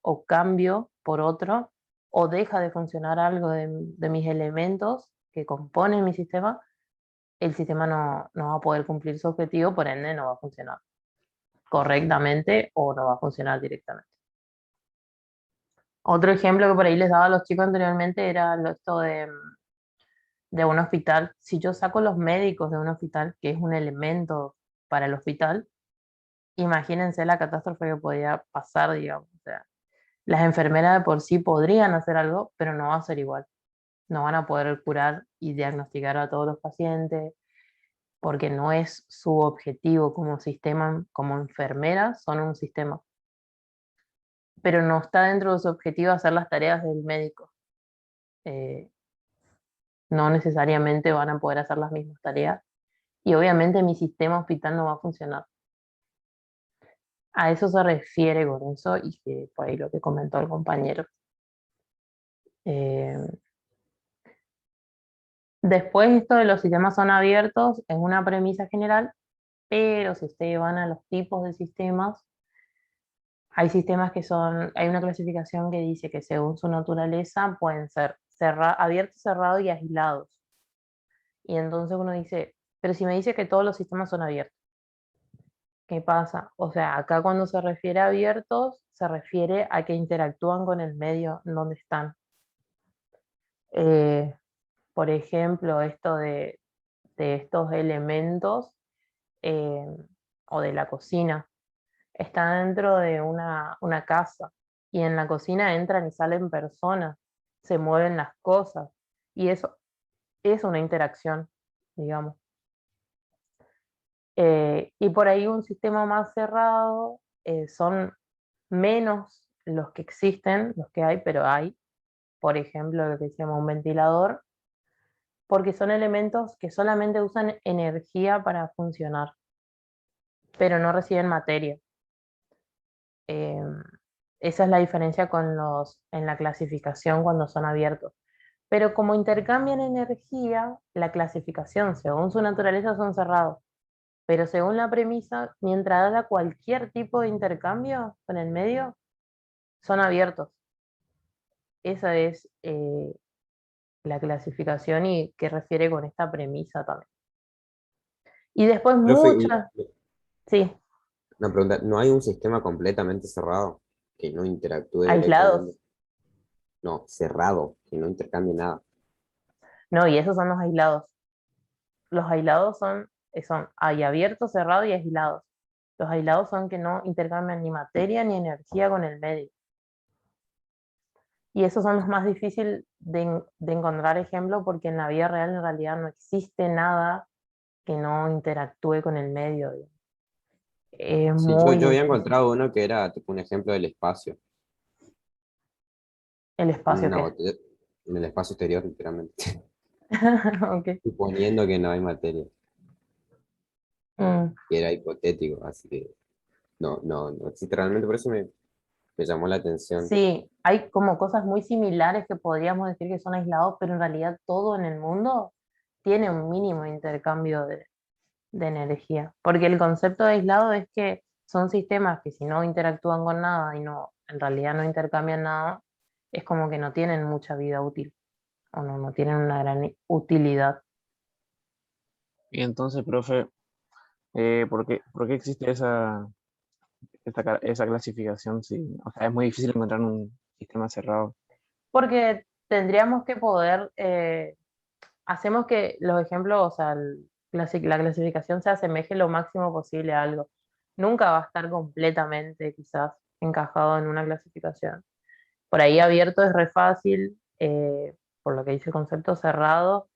Speaker 1: o cambio por otro, o deja de funcionar algo de mis elementos que componen mi sistema, el sistema no va a poder cumplir su objetivo, por ende no va a funcionar correctamente o no va a funcionar directamente. Otro ejemplo que por ahí les daba a los chicos anteriormente era esto de un hospital. Si yo saco los médicos de un hospital, que es un elemento para el hospital, imagínense la catástrofe que podía pasar, digamos. O sea, las enfermeras de por sí podrían hacer algo, pero no va a ser igual. No van a poder curar y diagnosticar a todos los pacientes, porque no es su objetivo como sistema, como enfermeras, son un sistema. Pero no está dentro de su objetivo hacer las tareas del médico. Eh, no necesariamente van a poder hacer las mismas tareas y obviamente mi sistema hospital no va a funcionar. A eso se refiere con eso y que por ahí lo que comentó el compañero. Eh, Después esto de los sistemas son abiertos es una premisa general, pero si ustedes van a los tipos de sistemas, hay sistemas hay una clasificación que dice que según su naturaleza pueden ser abiertos, cerrados y aislados. Y entonces uno dice, pero si me dice que todos los sistemas son abiertos, ¿Qué pasa? O sea, acá cuando se refiere a abiertos, se refiere a que interactúan con el medio en donde están. Eh, por ejemplo, esto de estos elementos eh, o de la cocina. Está dentro de una casa y en la cocina entran y salen personas, se mueven las cosas y eso es una interacción, digamos. Y por ahí un sistema más cerrado son menos los que existen, los que hay, pero hay. Por ejemplo, lo que se llama un ventilador, porque son elementos que solamente usan energía para funcionar, pero no reciben materia. Esa es la diferencia con en la clasificación cuando son abiertos. Pero como intercambian energía, la clasificación, según su naturaleza, son cerrados. Pero según la premisa, mientras haya cualquier tipo de intercambio con el medio, son abiertos. Esa es la clasificación y que refiere con esta premisa también. Y después
Speaker 11: Profe,
Speaker 1: muchas, sí,
Speaker 11: una pregunta, ¿no hay un sistema completamente cerrado que no interactúe directamente?
Speaker 1: aislados.
Speaker 11: No, cerrado, que no intercambie nada.
Speaker 1: No, y esos son los aislados. Los aislados hay abiertos, cerrados y aislados. Los aislados son que no intercambian ni materia ni energía con el medio. Y esos son los más difíciles de encontrar ejemplo porque en la vida real en realidad no existe nada que no interactúe con el medio. Es
Speaker 11: Sí, yo,
Speaker 1: muy
Speaker 11: yo había
Speaker 1: difícil.
Speaker 11: encontrado uno que era tipo un ejemplo del espacio.
Speaker 1: ¿El espacio
Speaker 11: Una
Speaker 1: qué?
Speaker 11: botella en el espacio exterior, literalmente.
Speaker 1: Ok.
Speaker 11: Suponiendo que no hay materia.
Speaker 1: Mm.
Speaker 11: Que era hipotético, así que no existe realmente, por eso me llamó la atención.
Speaker 1: Sí, hay como cosas muy similares que podríamos decir que son aislados, pero en realidad todo en el mundo tiene un mínimo de intercambio de energía. Porque el concepto de aislado es que son sistemas que si no interactúan con nada y no, en realidad no intercambian nada, es como que no tienen mucha vida útil o no tienen una gran utilidad.
Speaker 10: Y entonces, profe, ¿por qué existe esa clasificación? Sí, o sea, es muy difícil encontrar un sistema cerrado.
Speaker 1: Porque tendríamos que poder, hacemos que los ejemplos, o sea, la clasificación se asemeje lo máximo posible a algo. Nunca va a estar completamente quizás encajado en una clasificación. Por ahí abierto es re fácil, por lo que dice el concepto cerrado,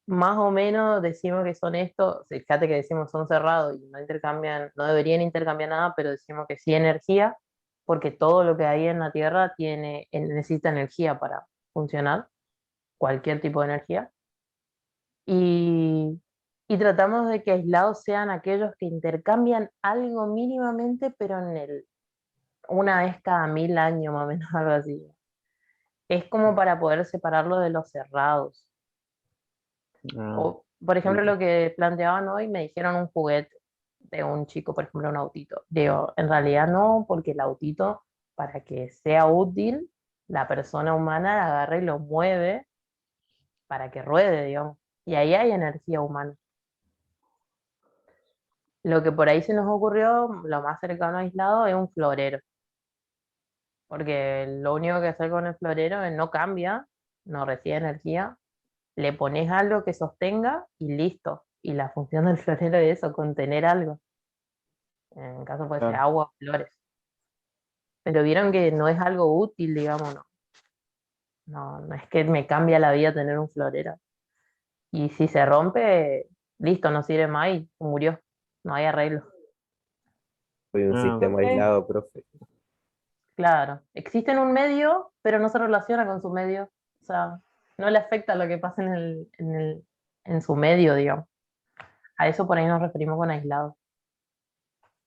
Speaker 1: más o menos decimos que son estos, fíjate que decimos son cerrados y no intercambian, no deberían intercambiar nada, pero decimos que sí energía, porque todo lo que hay en la Tierra necesita energía para funcionar, cualquier tipo de energía. Y, y tratamos de que aislados sean aquellos que intercambian algo mínimamente, pero una vez cada 1000 años, más o menos, algo así. Es como para poder separarlo de los cerrados.
Speaker 10: Ah,
Speaker 1: O, por ejemplo,
Speaker 10: ent-
Speaker 1: lo que planteaban hoy, me dijeron un juguete de un chico, por ejemplo, un autito. Digo, en realidad no, porque el autito, para que sea útil, la persona humana la agarra y lo mueve para que ruede, digamos. Y ahí hay energía humana. Lo que por ahí se nos ocurrió, lo más cercano aislado, es un florero. Porque lo único que hacer con el florero es no cambia, no recibe energía, le pones algo que sostenga y listo. Y la función del florero es eso, contener algo. En el caso puede ser
Speaker 10: claro.
Speaker 1: agua o flores. Pero vieron que no es algo útil, digamos, no. No es que me cambia la vida tener un florero. Y si se rompe, listo, no sirve más y murió. No hay arreglo.
Speaker 11: Soy un
Speaker 10: Ah,
Speaker 11: sistema
Speaker 12: Profe,
Speaker 11: aislado, profe.
Speaker 1: Claro. Existe en un medio, pero no se relaciona con su medio. O sea, no le afecta lo que pasa en su medio, digamos. A eso por ahí nos referimos con aislado.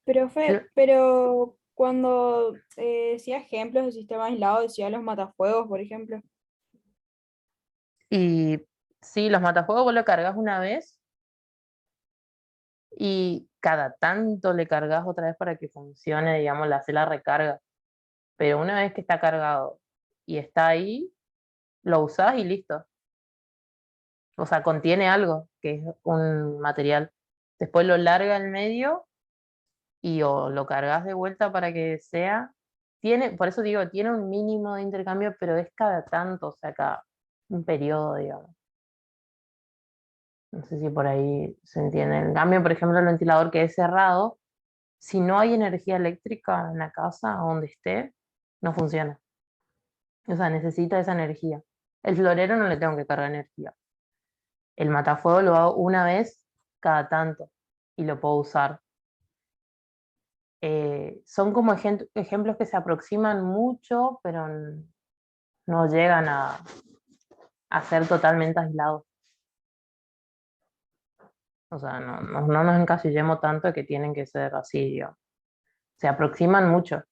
Speaker 12: profe, pero cuando decía ejemplos de sistema aislado, decía los matafuegos, por ejemplo.
Speaker 1: Y sí, los matafuegos vos lo cargas una vez y cada tanto le cargas otra vez para que funcione, digamos, le hace la recarga. Pero una vez que está cargado y está ahí, lo usás y listo. O sea, contiene algo, que es un material. Después lo larga al medio y o lo cargas de vuelta para que sea, por eso digo, tiene un mínimo de intercambio, pero es cada tanto, o sea, cada un periodo, digamos. No sé si por ahí se entiende. En cambio, por ejemplo, el ventilador que es cerrado, si no hay energía eléctrica en la casa donde esté, no funciona. O sea, necesita esa energía. El florero no le tengo que cargar energía. El matafuego lo hago una vez cada tanto y lo puedo usar. Son como ejemplos que se aproximan mucho, pero no llegan a ser totalmente aislados. O sea, no nos encasillemos tanto que tienen que ser así, digamos. Se aproximan mucho.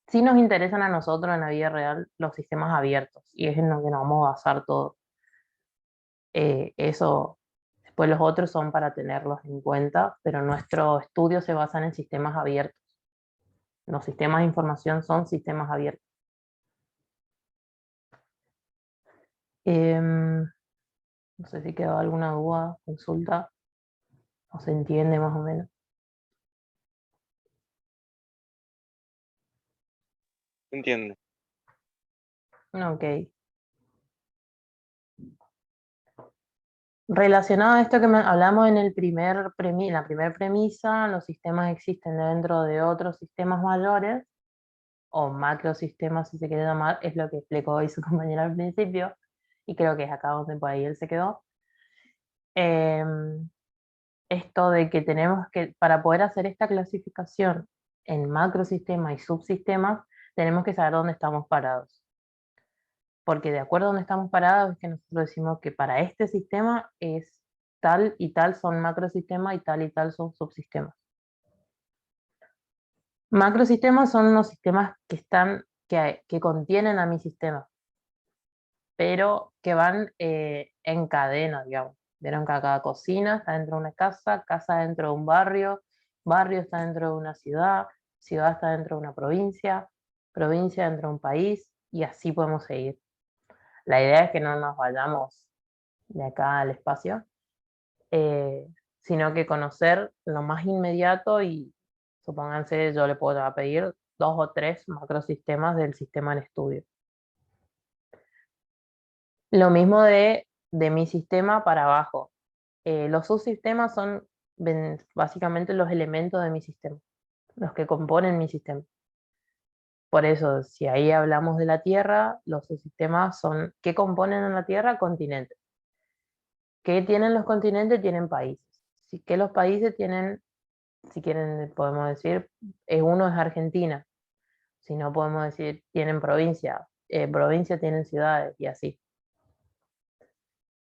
Speaker 1: Sí nos interesan a nosotros en la vida real los sistemas abiertos, y es en lo que nos vamos a basar todo. Eso, después los otros son para tenerlos en cuenta, pero nuestro estudio se basa en sistemas abiertos. Los sistemas de información son sistemas abiertos. No sé si quedó alguna duda, consulta, o se entiende más o menos.
Speaker 4: Entiendo.
Speaker 1: Ok. Relacionado a esto que hablamos en la primera premisa, los sistemas existen dentro de otros sistemas mayores, o macrosistemas si se quiere llamar, es lo que explicó hoy su compañero al principio, y creo que es acá donde por ahí él se quedó. Esto de que tenemos que, para poder hacer esta clasificación en macrosistemas y subsistemas, tenemos que saber dónde estamos parados. Porque de acuerdo a dónde estamos parados es que nosotros decimos que para este sistema es tal y tal son macrosistemas y tal son subsistemas. Macrosistemas son los sistemas que contienen a mi sistema, pero que van en cadena, digamos. Vieron que cada cocina está dentro de una casa, casa dentro de un barrio, barrio está dentro de una ciudad, ciudad está dentro de una provincia, provincia dentro de un país, y así podemos seguir. La idea es que no nos vayamos de acá al espacio, sino que conocer lo más inmediato y, supónganse, yo le puedo pedir 2 o 3 macrosistemas del sistema en estudio. Lo mismo de mi sistema para abajo. Los subsistemas son básicamente los elementos de mi sistema, los que componen mi sistema. Por eso, si ahí hablamos de la Tierra, los subsistemas son, ¿qué componen en la Tierra? Continentes. ¿Qué tienen los continentes? Tienen países. ¿Qué los países tienen? Si quieren, podemos decir, uno es Argentina. Si no, podemos decir, tienen provincia. Provincia tienen ciudades y así.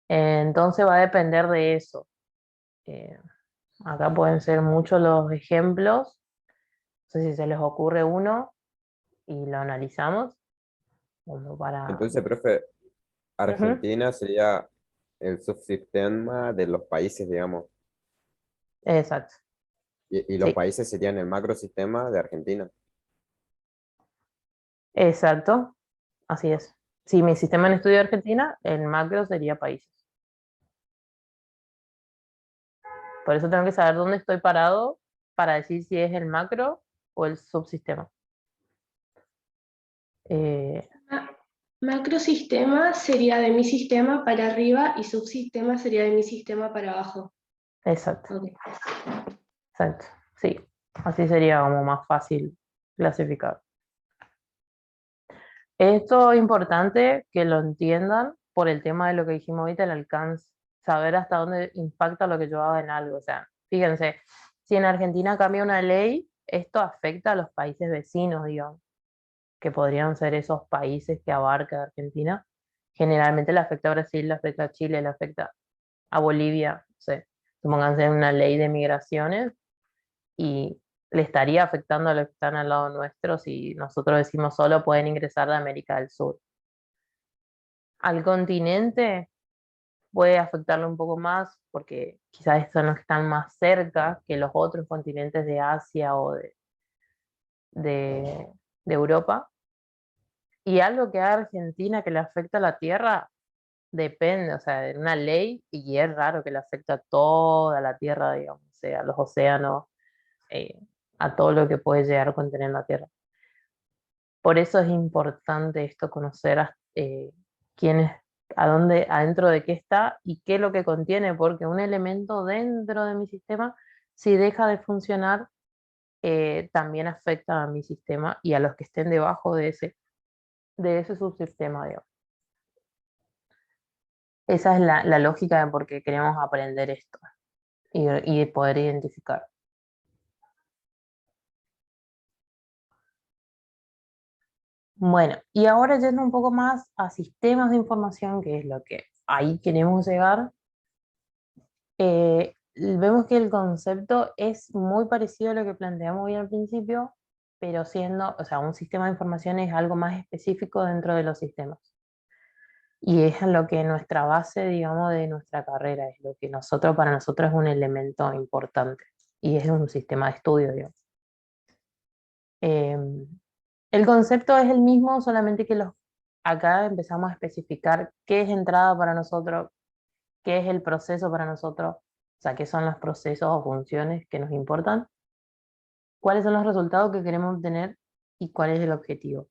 Speaker 1: Entonces va a depender de eso. Acá pueden ser muchos los ejemplos. No sé si se les ocurre uno y lo analizamos. Como para...
Speaker 11: Entonces, profe, Argentina sería el subsistema de los países, digamos.
Speaker 1: Exacto.
Speaker 11: Y los
Speaker 1: Sí.
Speaker 11: países serían el macrosistema de Argentina.
Speaker 1: Exacto. Así es. Si mi sistema en estudio de Argentina, el macro sería países. Por eso tengo que saber dónde estoy parado para decir si es el macro o el subsistema.
Speaker 17: Macrosistema sería de mi sistema para arriba y subsistema sería de mi sistema para abajo.
Speaker 1: Exacto.
Speaker 17: Okay.
Speaker 1: Exacto. Sí. Así sería como más fácil clasificar. Esto es importante que lo entiendan por el tema de lo que dijimos ahorita, el alcance. Saber hasta dónde impacta lo que yo haga en algo. O sea, fíjense, si en Argentina cambia una ley, esto afecta a los países vecinos, digamos, que podrían ser esos países que abarca Argentina. Generalmente le afecta a Brasil, le afecta a Chile, le afecta a Bolivia. No sé, supónganse una ley de migraciones y le estaría afectando a los que están al lado nuestro si nosotros decimos solo pueden ingresar de América del Sur. Al continente puede afectarlo un poco más porque quizás son los que están más cerca que los otros continentes de Asia o de Europa. Y algo que a Argentina que le afecta a la Tierra, depende, o sea, de una ley, y es raro que le afecte a toda la Tierra, digamos, o sea, a los océanos, a todo lo que puede llegar a contener la Tierra. Por eso es importante esto, conocer quién es, a dónde, adentro de qué está y qué es lo que contiene, porque un elemento dentro de mi sistema, si deja de funcionar, también afecta a mi sistema y a los que estén debajo de ese subsistema, digamos. Esa es la lógica de por qué queremos aprender esto y poder identificar. Bueno, y ahora yendo un poco más a sistemas de información, que es lo que ahí queremos llegar, vemos que el concepto es muy parecido a lo que planteamos hoy al principio, pero siendo, o sea, un sistema de información es algo más específico dentro de los sistemas. Y es lo que nuestra base, digamos, de nuestra carrera, es lo que para nosotros es un elemento importante, y es un sistema de estudio, digamos. El concepto es el mismo, solamente que acá empezamos a especificar qué es entrada para nosotros, qué es el proceso para nosotros, o sea, qué son los procesos o funciones que nos importan, cuáles son los resultados que queremos obtener y cuál es el objetivo.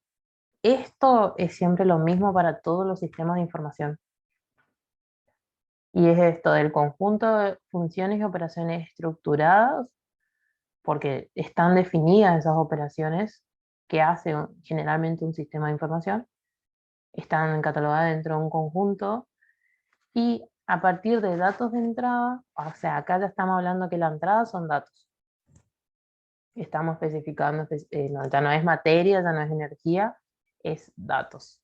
Speaker 1: Esto es siempre lo mismo para todos los sistemas de información. Y es esto del conjunto de funciones y operaciones estructuradas, porque están definidas esas operaciones que hace generalmente un sistema de información, están catalogadas dentro de un conjunto, y a partir de datos de entrada, o sea, acá ya estamos hablando que la entrada son datos. Estamos especificando, ya no es materia, ya no es energía, es datos.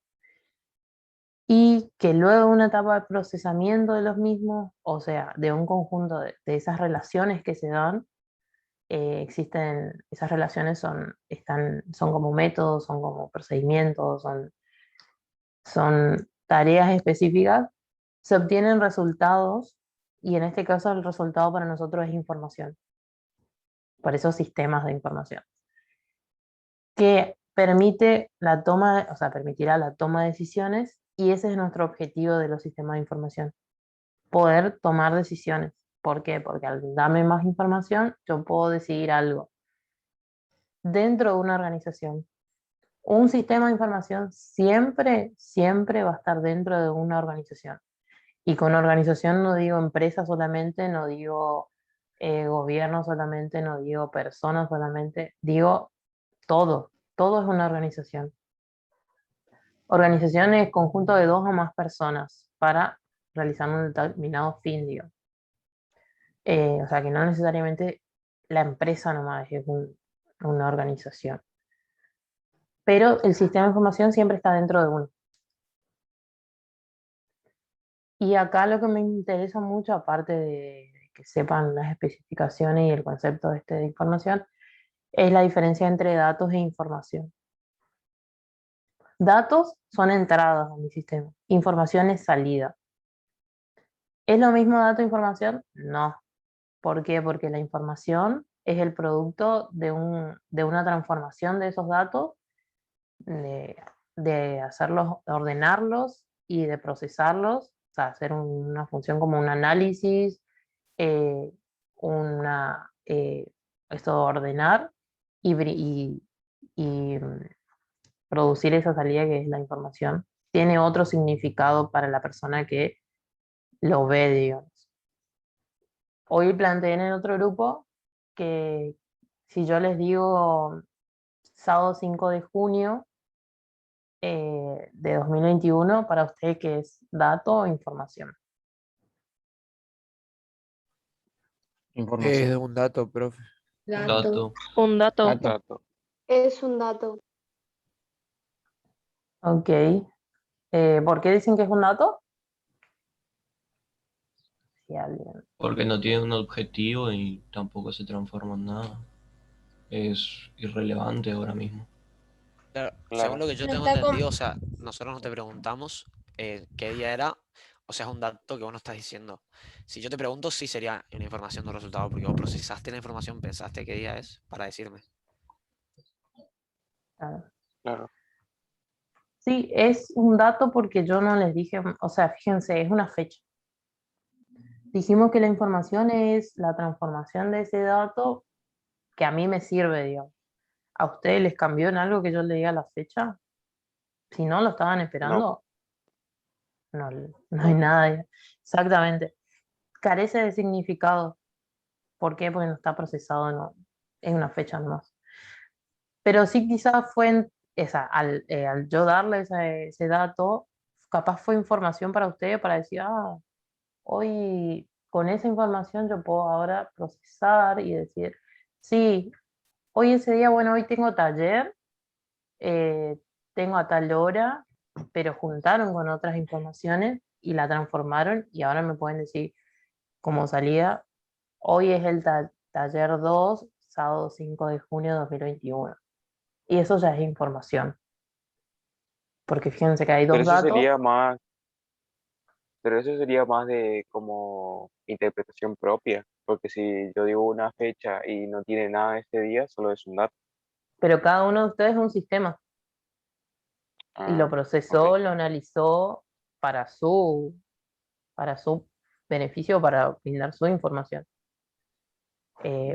Speaker 1: Y que luego de una etapa de procesamiento de los mismos, o sea, de un conjunto de esas relaciones que se dan, existen, esas relaciones son como métodos, son como procedimientos, son tareas específicas, se obtienen resultados, y en este caso el resultado para nosotros es información. Por eso sistemas de información. Que permite permitirá la toma de decisiones, y ese es nuestro objetivo de los sistemas de información. Poder tomar decisiones. ¿Por qué? Porque al darme más información, yo puedo decidir algo dentro de una organización. Un sistema de información siempre, siempre va a estar dentro de una organización. Y con organización no digo empresa solamente, no digo gobierno solamente, no digo personas solamente, digo todo. Todo es una organización. Organización es conjunto de 2 o más personas para realizar un determinado fin, digo. O sea que no necesariamente la empresa nomás es una organización. Pero el sistema de información siempre está dentro de uno. Y acá lo que me interesa mucho, aparte de que sepan las especificaciones y el concepto de información, es la diferencia entre datos e información. Datos son entradas a mi sistema, información es salida. ¿Es lo mismo dato e información? No. ¿Por qué? Porque la información es el producto de una transformación de esos datos, de hacerlos, de ordenarlos y de procesarlos, o sea, hacer una función como un análisis, esto de ordenar y producir esa salida que es la información. Tiene otro significado para la persona que lo ve, digamos. Hoy planteé en el otro grupo que si yo les digo sábado 5 de junio de 2021, para usted, ¿qué es dato o información?
Speaker 10: Información.
Speaker 5: Es un dato, profe.
Speaker 16: Dato.
Speaker 7: Un dato.
Speaker 4: Dato.
Speaker 13: Es un dato.
Speaker 1: Ok. ¿Por qué dicen que es un dato? Si alguien...
Speaker 16: Porque no tiene un objetivo y tampoco se transforma en nada. Es irrelevante ahora mismo.
Speaker 18: Claro,
Speaker 4: Claro.
Speaker 18: según lo que yo
Speaker 7: No
Speaker 18: tengo
Speaker 7: está
Speaker 18: entendido, o sea, nosotros no te preguntamos qué día era, o sea, es un dato que vos no estás diciendo. Si yo te pregunto, sí sería una información de un resultado, porque vos procesaste la información, pensaste qué día es para decirme.
Speaker 1: Claro.
Speaker 4: Claro.
Speaker 1: Sí, es un dato porque yo no les dije, o sea, fíjense, es una fecha. Dijimos que la información es la transformación de ese dato que a mí me sirve, digamos. ¿A ustedes les cambió en algo que yo le diga la fecha? Si no lo estaban
Speaker 4: No,
Speaker 1: esperando, no, no hay
Speaker 4: no.
Speaker 1: nada. Exactamente. Carece de significado. ¿Por qué? Porque no está procesado en una fecha nomás. Pero sí quizás fue al yo darle ese dato, capaz fue información para ustedes para decir, hoy con esa información yo puedo ahora procesar y decir, sí, hoy ese día, bueno, hoy tengo taller, eh, tengo a tal hora, pero juntaron con otras informaciones y la transformaron y ahora me pueden decir como salida, hoy es el taller 2 sábado 5 de junio de 2021. Y eso ya es información, porque fíjense que hay
Speaker 4: Pero
Speaker 1: dos
Speaker 4: eso
Speaker 1: datos,
Speaker 4: sería más, pero eso sería más de como interpretación propia, porque si yo digo una fecha y no tiene nada ese día, solo es un dato.
Speaker 1: pero cada uno de ustedes es un sistema y lo
Speaker 4: Ah, ok.
Speaker 1: procesó, lo analizó para para su beneficio, para brindar su información.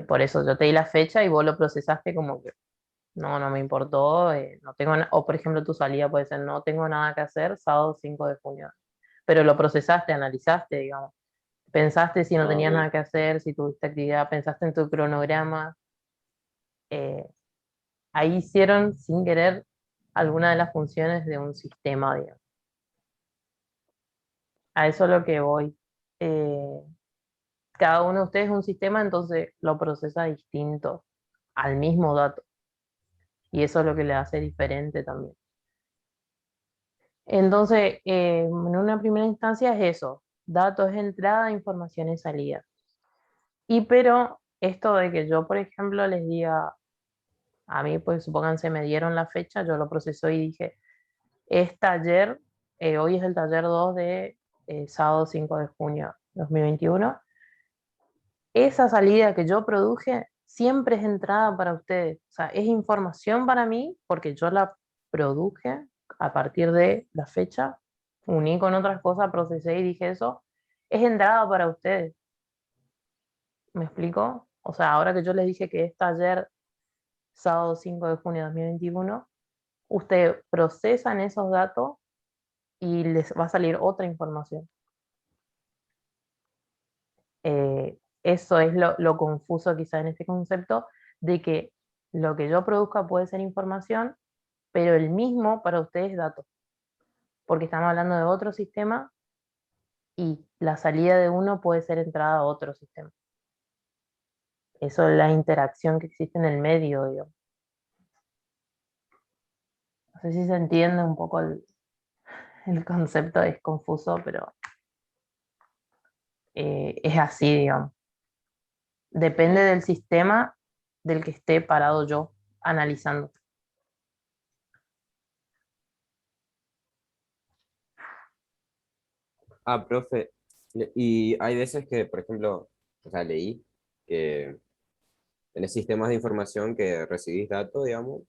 Speaker 1: Por eso yo te di la fecha y vos lo procesaste como que no me importó, no tengo o por ejemplo tu salida puede ser no tengo nada que hacer, sábado 5 de junio. Pero lo procesaste, analizaste, digamos. Pensaste si no
Speaker 4: Ah,
Speaker 1: tenías
Speaker 4: ok.
Speaker 1: nada que hacer, si tuviste actividad, pensaste en tu cronograma. eh, Ahí hicieron sin querer alguna de las funciones de un sistema, digamos. A eso es lo que voy. Eh, Cada uno de ustedes es un sistema, entonces lo procesa distinto al mismo dato. Y eso es lo que le hace diferente también. Entonces, en una primera instancia es eso. Datos de entrada, información salida. Y pero esto de que yo, por ejemplo, les diga, a mí, pues supónganse, me dieron la fecha, yo lo proceso y dije, es taller, hoy es el taller 2 de sábado 5 de junio 2021. Esa salida que yo produje siempre es entrada para ustedes. O sea, es información para mí porque yo la produje a partir de la fecha, uní con otras cosas, procesé y dije eso. Es entrada para ustedes. ¿Me explico? O sea, ahora que yo les dije que es taller sábado 5 de junio de 2021, ustedes procesan esos datos y les va a salir otra información. Eso es lo confuso quizá en este concepto de que lo que yo produzca puede ser información, pero el mismo para ustedes es dato, porque estamos hablando de otro sistema y la salida de uno puede ser entrada a otro sistema. Eso es la interacción que existe en el medio, digo. No sé si se entiende un poco el concepto, es confuso, pero es así, digamos. Depende del sistema del que esté parado yo analizando.
Speaker 11: Ah, profe, y hay veces que, por ejemplo, o sea, leí que tenés sistemas de información que recibís datos, digamos,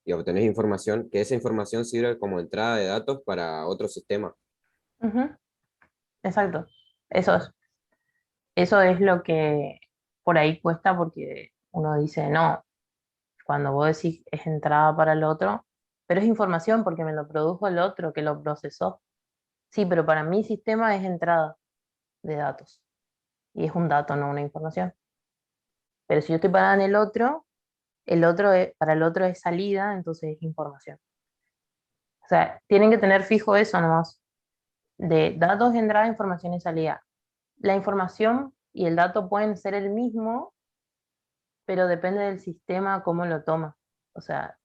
Speaker 11: y obtenés información, que esa información sirve como entrada de datos para otro sistema.
Speaker 1: Ujú, exacto, eso es. Eso es lo que por ahí cuesta porque uno dice, no, cuando vos decís es entrada para el otro, pero es información porque me lo produjo el otro que lo procesó. Sí, pero para mi sistema es entrada de datos y es un dato, no una información. Pero si yo estoy parada en para el otro es salida, entonces es información. O sea, tienen que tener fijo eso nomás, de datos de entrada, información y salida. La información y el dato pueden ser el mismo, pero depende del sistema cómo lo toma. O sea,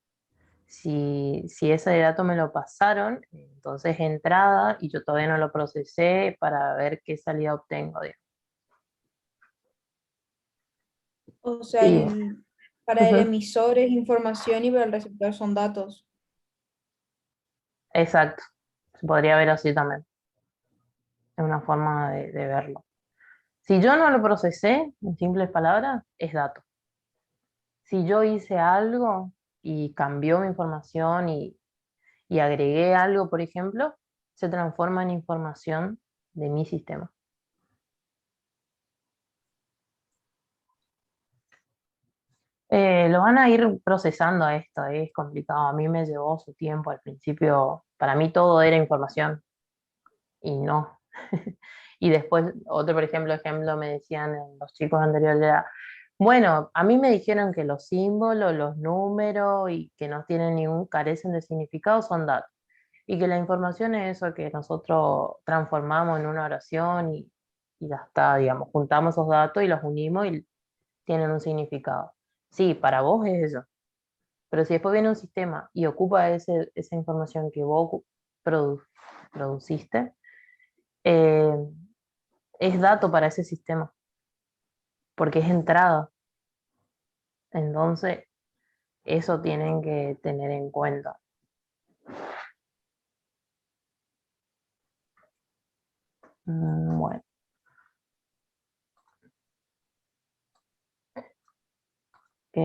Speaker 1: si ese dato me lo pasaron, entonces entrada y yo todavía no lo procesé para ver qué salida obtengo, digamos.
Speaker 19: O sea,
Speaker 1: Y,
Speaker 19: para el
Speaker 1: ujú,
Speaker 19: emisor es información y para el receptor son datos.
Speaker 1: exacto, se podría ver así también, es una forma de verlo. Si yo no lo procesé, en simples palabras, es dato. Si yo hice algo y cambió mi información y agregué algo, por ejemplo, se transforma en información de mi sistema. Lo van a ir procesando a esto, es complicado. A mí me llevó su tiempo. Al principio, para mí todo era información y no. Y después, otro, por ejemplo, me decían los chicos anteriores, era, bueno, a mí me dijeron que los símbolos, los números y que no tienen ningún, carecen de significado son datos. Y que la información es eso que nosotros transformamos en una oración y ya está, digamos, juntamos esos datos y los unimos y tienen un significado. Sí, para vos es eso. Pero si después viene un sistema y ocupa esa información que vos produciste, eh, es dato para ese sistema, porque es entrada. Entonces, eso tienen que tener en cuenta. Bueno. Ok.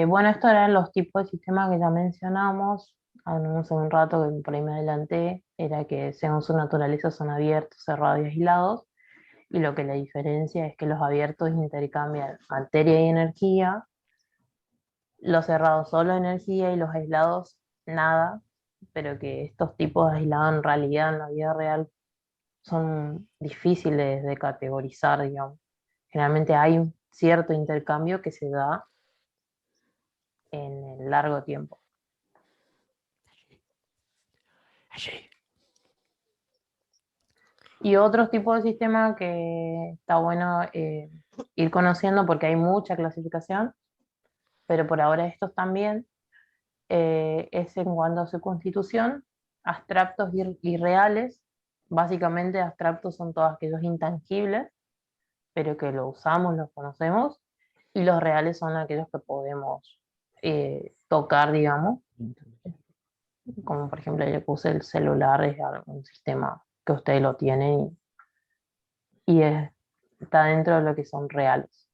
Speaker 1: Bueno, estos eran los tipos de sistemas que ya mencionamos. Hace un rato que por ahí me adelanté, era que según su naturaleza son abiertos, cerrados y aislados. Y lo que la diferencia es que los abiertos intercambian materia y energía, los cerrados solo energía y los aislados nada, pero que estos tipos de aislados en realidad en la vida real son difíciles de categorizar, digamos. Generalmente hay un cierto intercambio que se da en el largo tiempo. Y otros tipos de sistemas que está bueno ir conociendo porque hay mucha clasificación, pero por ahora estos también, es en cuanto a su constitución, abstractos y reales. Básicamente abstractos son todos aquellos intangibles, pero que lo usamos, los conocemos, y los reales son aquellos que podemos tocar, digamos, como por ejemplo yo puse el celular, es un sistema que ustedes lo tienen y está dentro de lo que son reales.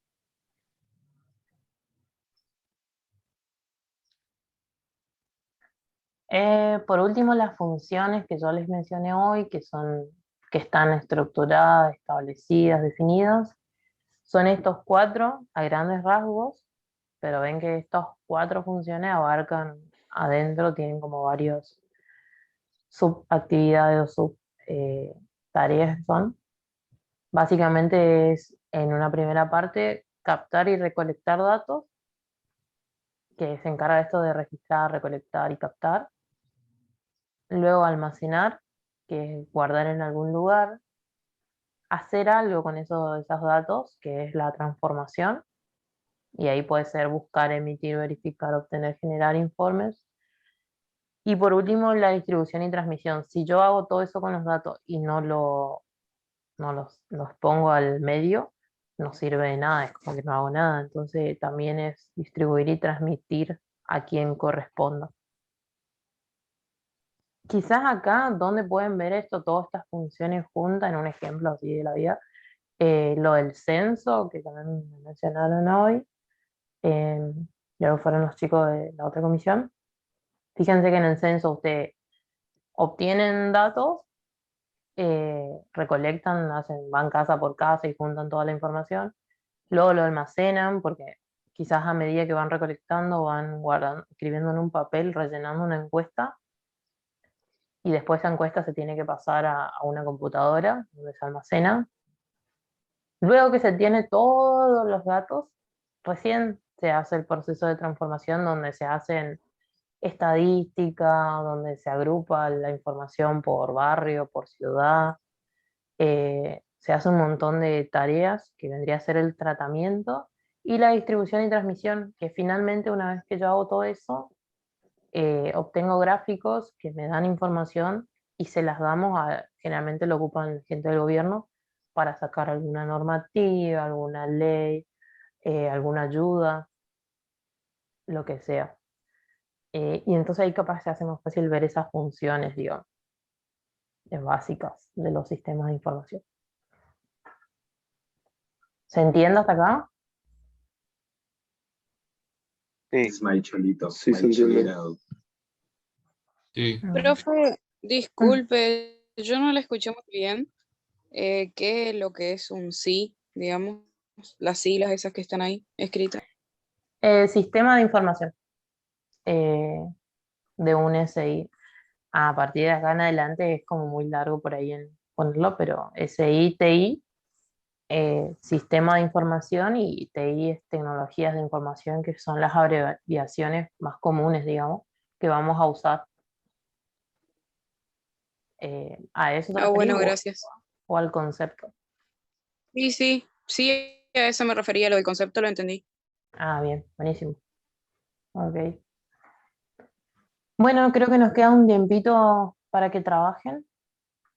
Speaker 1: Por último, las funciones que yo les mencioné hoy, que están estructuradas, establecidas, definidas, son estos 4 a grandes rasgos, pero ven que estas 4 funciones abarcan adentro, tienen como varios subactividades o tareas que son. Básicamente es en una primera parte captar y recolectar datos, que se encarga de esto de registrar, recolectar y captar. Luego almacenar, que es guardar en algún lugar. Hacer algo con esos datos, que es la transformación. Y ahí puede ser buscar, emitir, verificar, obtener, generar informes. Y por último, la distribución y transmisión. Si yo hago todo eso con los datos y no los pongo al medio, no sirve de nada, es como que no hago nada. Entonces también es distribuir y transmitir a quien corresponda. Quizás acá, donde pueden ver esto, todas estas funciones juntas, en un ejemplo así de la vida, lo del censo, que también me mencionaron hoy, ya fueron los chicos de la otra comisión. Fíjense que en el censo ustedes obtienen datos, recolectan, van casa por casa y juntan toda la información, luego lo almacenan porque quizás a medida que van recolectando van guardando, escribiendo en un papel, rellenando una encuesta y después esa encuesta se tiene que pasar a una computadora donde se almacena. Luego que se tiene todos los datos, recién se hace el proceso de transformación donde se hacen estadística, donde se agrupa la información por barrio, por ciudad. Se hace un montón de tareas que vendría a ser el tratamiento y la distribución y transmisión, que finalmente una vez que yo hago todo eso, obtengo gráficos que me dan información y se las damos generalmente lo ocupan gente del gobierno para sacar alguna normativa, alguna ley, alguna ayuda, lo que sea. Y entonces ahí capaz se hace más fácil ver esas funciones, digamos, básicas de los sistemas de información. ¿Se entiende hasta acá?
Speaker 4: Sí.
Speaker 15: Cholito. Sí, se entiende.
Speaker 16: Sí.
Speaker 9: Profe, disculpe, yo no la escuché muy bien. ¿Qué es lo que es un sí, digamos? Las siglas esas que están ahí escritas.
Speaker 1: Sistema de información de un SI. A partir de acá en adelante es como muy largo por ahí en ponerlo, pero SI, TI, sistema de información, y TI es tecnologías de información, que son las abreviaciones más comunes, digamos, que vamos a usar. ¿A eso te
Speaker 9: Ah,
Speaker 1: referís
Speaker 9: bueno, gracias.
Speaker 1: o al concepto?
Speaker 9: Sí, a eso me refería, lo del concepto lo entendí.
Speaker 1: Ah, bien, buenísimo. Ok. Bueno, creo que nos queda un tiempito para que trabajen.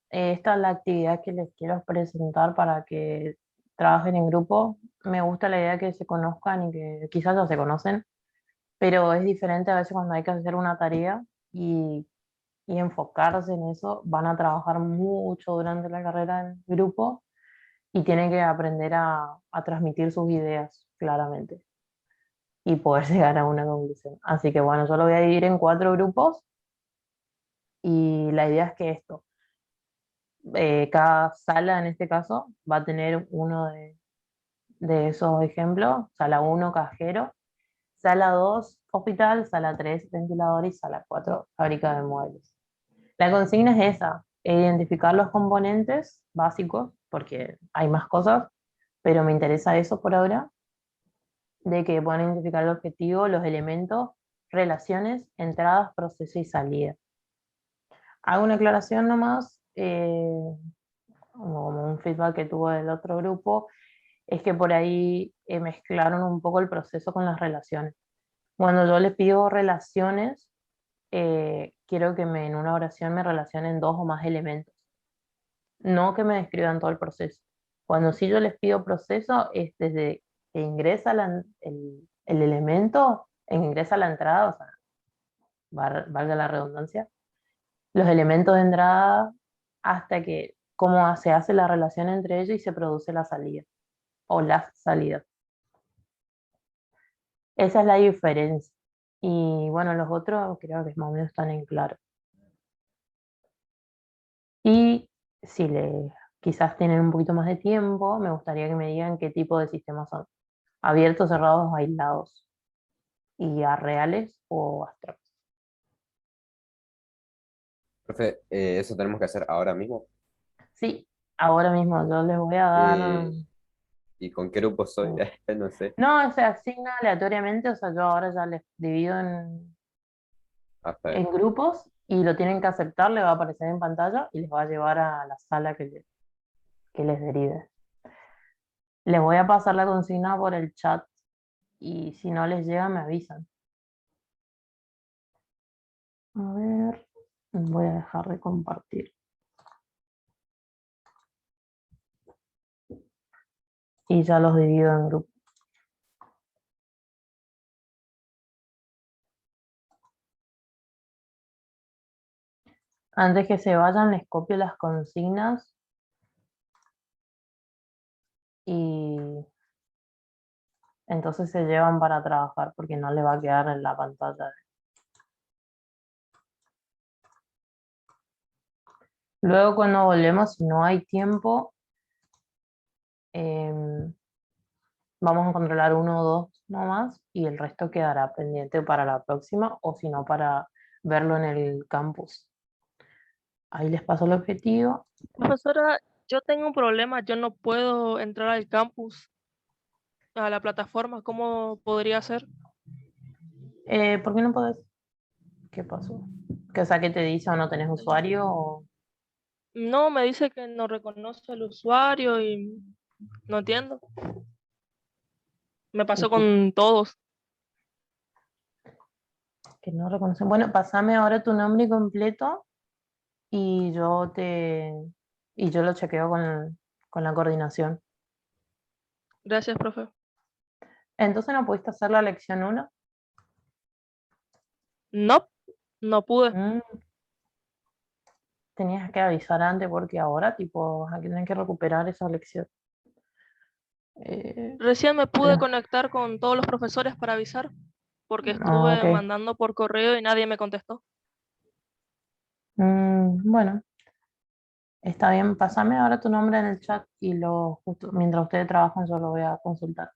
Speaker 1: Esta es la actividad que les quiero presentar para que trabajen en grupo. Me gusta la idea que se conozcan y que quizás ya se conocen, pero es diferente a veces cuando hay que hacer una tarea y enfocarse en eso. Van a trabajar mucho durante la carrera en grupo y tienen que aprender a transmitir sus ideas claramente y poder llegar a una conclusión. Así que bueno, yo lo voy a dividir en 4 grupos y la idea es que cada sala en este caso va a tener uno de esos ejemplos: sala 1, cajero; sala 2, hospital; sala 3, ventilador; y sala 4, fábrica de muebles. La consigna es esa: identificar los componentes básicos, porque hay más cosas, pero me interesa eso por ahora, de que puedan identificar el objetivo, los elementos, relaciones, entradas, proceso y salida. Hago una aclaración nomás, como un feedback que tuvo del otro grupo, es que por ahí mezclaron un poco el proceso con las relaciones. Cuando yo les pido relaciones, quiero que en una oración me relacionen 2 o más elementos, no que me describan todo el proceso. Cuando sí yo les pido proceso, es desde que ingresa el elemento, ingresa la entrada, o sea, valga la redundancia, los elementos de entrada, hasta que cómo se hace la relación entre ellos y se produce la salida o las salidas. Esa es la diferencia. Y bueno, los otros creo que más o menos están en claro. Y si quizás tienen un poquito más de tiempo, me gustaría que me digan qué tipo de sistemas son: abiertos, cerrados, aislados, y a reales o abstractos.
Speaker 11: Profe, ¿eso tenemos que hacer ahora mismo?
Speaker 1: Sí, ahora mismo yo les voy a dar...
Speaker 11: ¿Y con qué grupo soy? No sé.
Speaker 1: No, se asigna aleatoriamente, o sea, yo ahora ya les divido
Speaker 11: Hasta
Speaker 1: en grupos y lo tienen que aceptar, le va a aparecer en pantalla y les va a llevar a la sala que les derive. Les voy a pasar la consigna por el chat y si no les llega me avisan. A ver, voy a dejar de compartir. Y ya los divido en grupos. Antes que se vayan, les copio las consignas y entonces se llevan para trabajar porque no les va a quedar en la pantalla. Luego cuando volvemos, si no hay tiempo, vamos a controlar 1 o 2 nomás y el resto quedará pendiente para la próxima, o si no, para verlo en el campus. Ahí les paso el objetivo.
Speaker 20: Profesora, yo tengo un problema, yo no puedo entrar al campus, a la plataforma, ¿cómo podría ser?
Speaker 1: ¿Por qué no podés? ¿Qué pasó? O sea, ¿qué te dice? ¿O no tenés usuario? O...
Speaker 20: No, me dice que no reconoce el usuario y no entiendo. Me pasó con todos.
Speaker 1: Que no reconocen. Bueno, pasame ahora tu nombre completo y yo lo chequeo con la coordinación.
Speaker 20: Gracias, profe.
Speaker 1: Entonces, ¿no pudiste hacer la lección 1?
Speaker 20: No, no pude.
Speaker 1: Tenías que avisar antes porque ahora, tipo, vas a tener que recuperar esa lección.
Speaker 20: Recién me pude conectar con todos los profesores para avisar, porque estuve
Speaker 1: Ok.
Speaker 20: mandando por correo y nadie me contestó.
Speaker 1: Bueno, está bien. Pásame ahora tu nombre en el chat y justo mientras ustedes trabajan yo lo voy a consultar.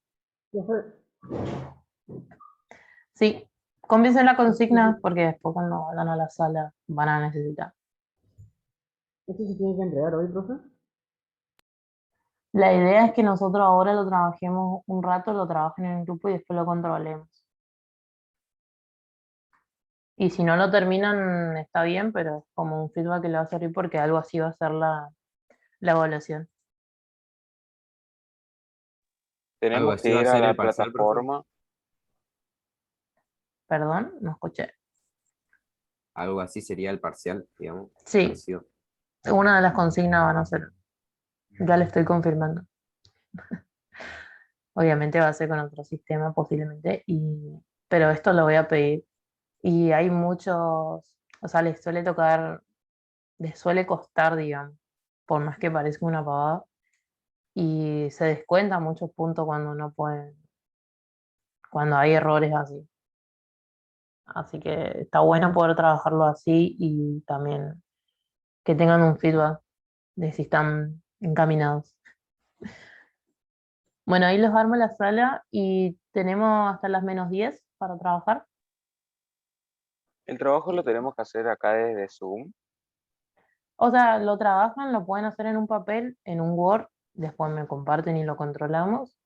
Speaker 1: Sí, cómplice la consigna porque después cuando vayan a la sala van a necesitar.
Speaker 2: ¿Esto se tiene que entregar hoy, profe?
Speaker 1: La idea es que nosotros ahora lo trabajemos un rato, lo trabajen en el grupo y después lo controlemos. Y si no lo terminan, está bien, pero es como un feedback que le va a servir porque algo así va a ser la evaluación.
Speaker 11: Algo
Speaker 4: Tenemos que
Speaker 11: así va a
Speaker 4: ir a
Speaker 11: ser
Speaker 4: la
Speaker 11: el parcial, profe.
Speaker 4: plataforma.
Speaker 1: Perdón, no escuché.
Speaker 11: Algo así sería el parcial, digamos.
Speaker 1: Sí,
Speaker 11: Parecido.
Speaker 1: una de las consignas van a ser, ya le estoy confirmando. Obviamente va a ser con otro sistema posiblemente, pero esto lo voy a pedir. Y hay muchos, o sea, les suele tocar, les suele costar, digamos, por más que parezca una pavada, y se descuentan muchos puntos cuando no pueden, cuando hay errores así. Así que está bueno poder trabajarlo así y también que tengan un feedback de si están encaminados. Bueno, ahí los armo la sala y tenemos hasta las -10 para trabajar.
Speaker 4: El trabajo lo tenemos que hacer acá desde Zoom.
Speaker 1: O sea, lo trabajan, lo pueden hacer en un papel, en un Word, después me comparten y lo controlamos.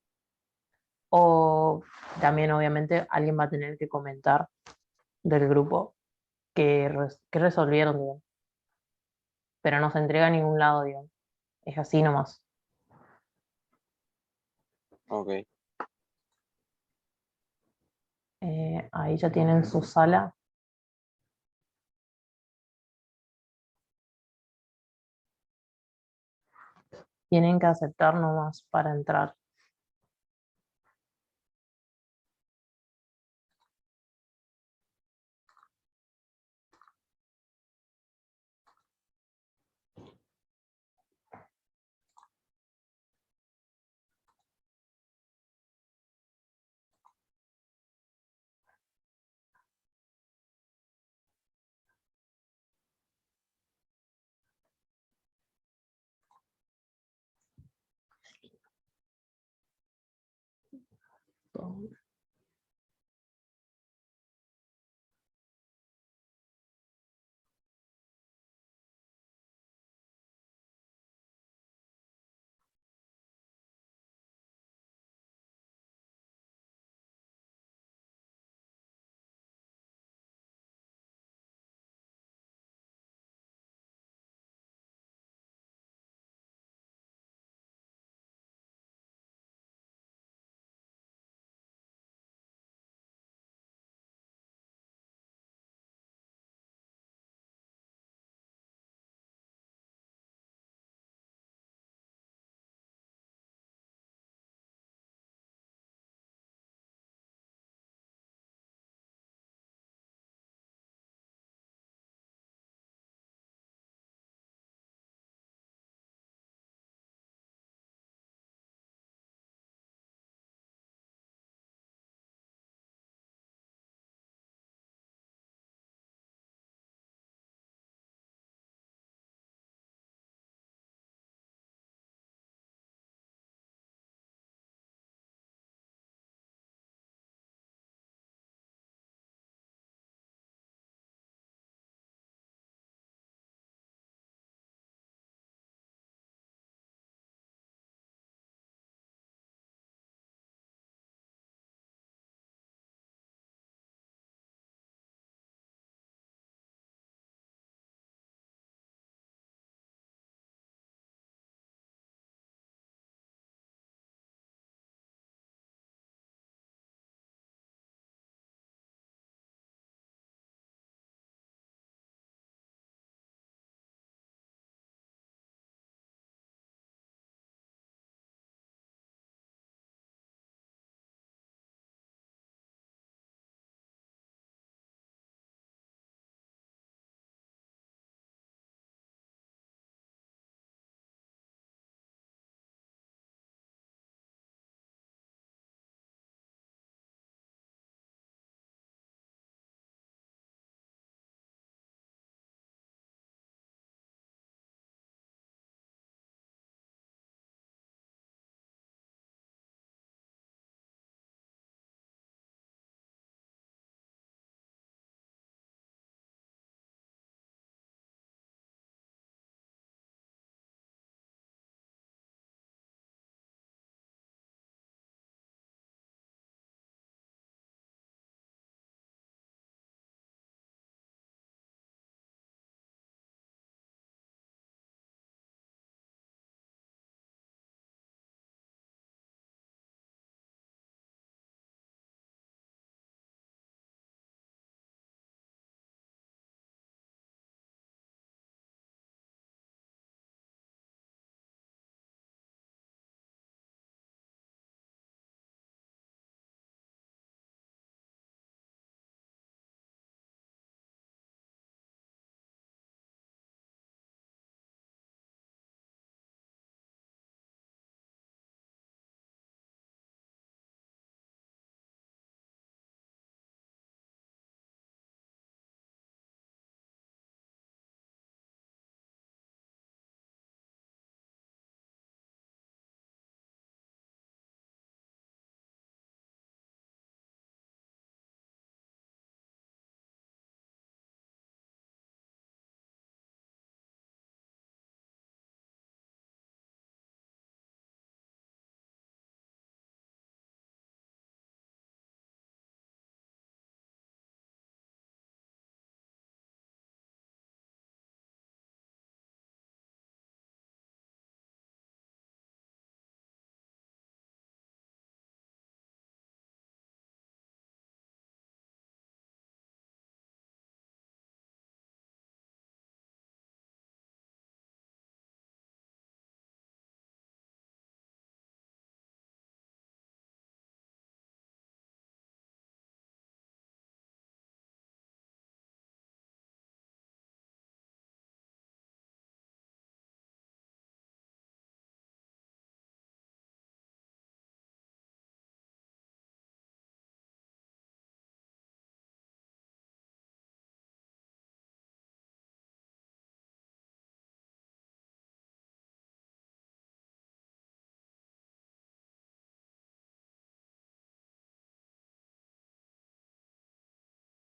Speaker 1: O también, obviamente, alguien va a tener que comentar del grupo que resolvieron, digamos. Pero no se entrega a ningún lado, digamos. Es así nomás.
Speaker 4: Ok.
Speaker 1: Ahí ya tienen su sala. Tienen que aceptar nomás para entrar.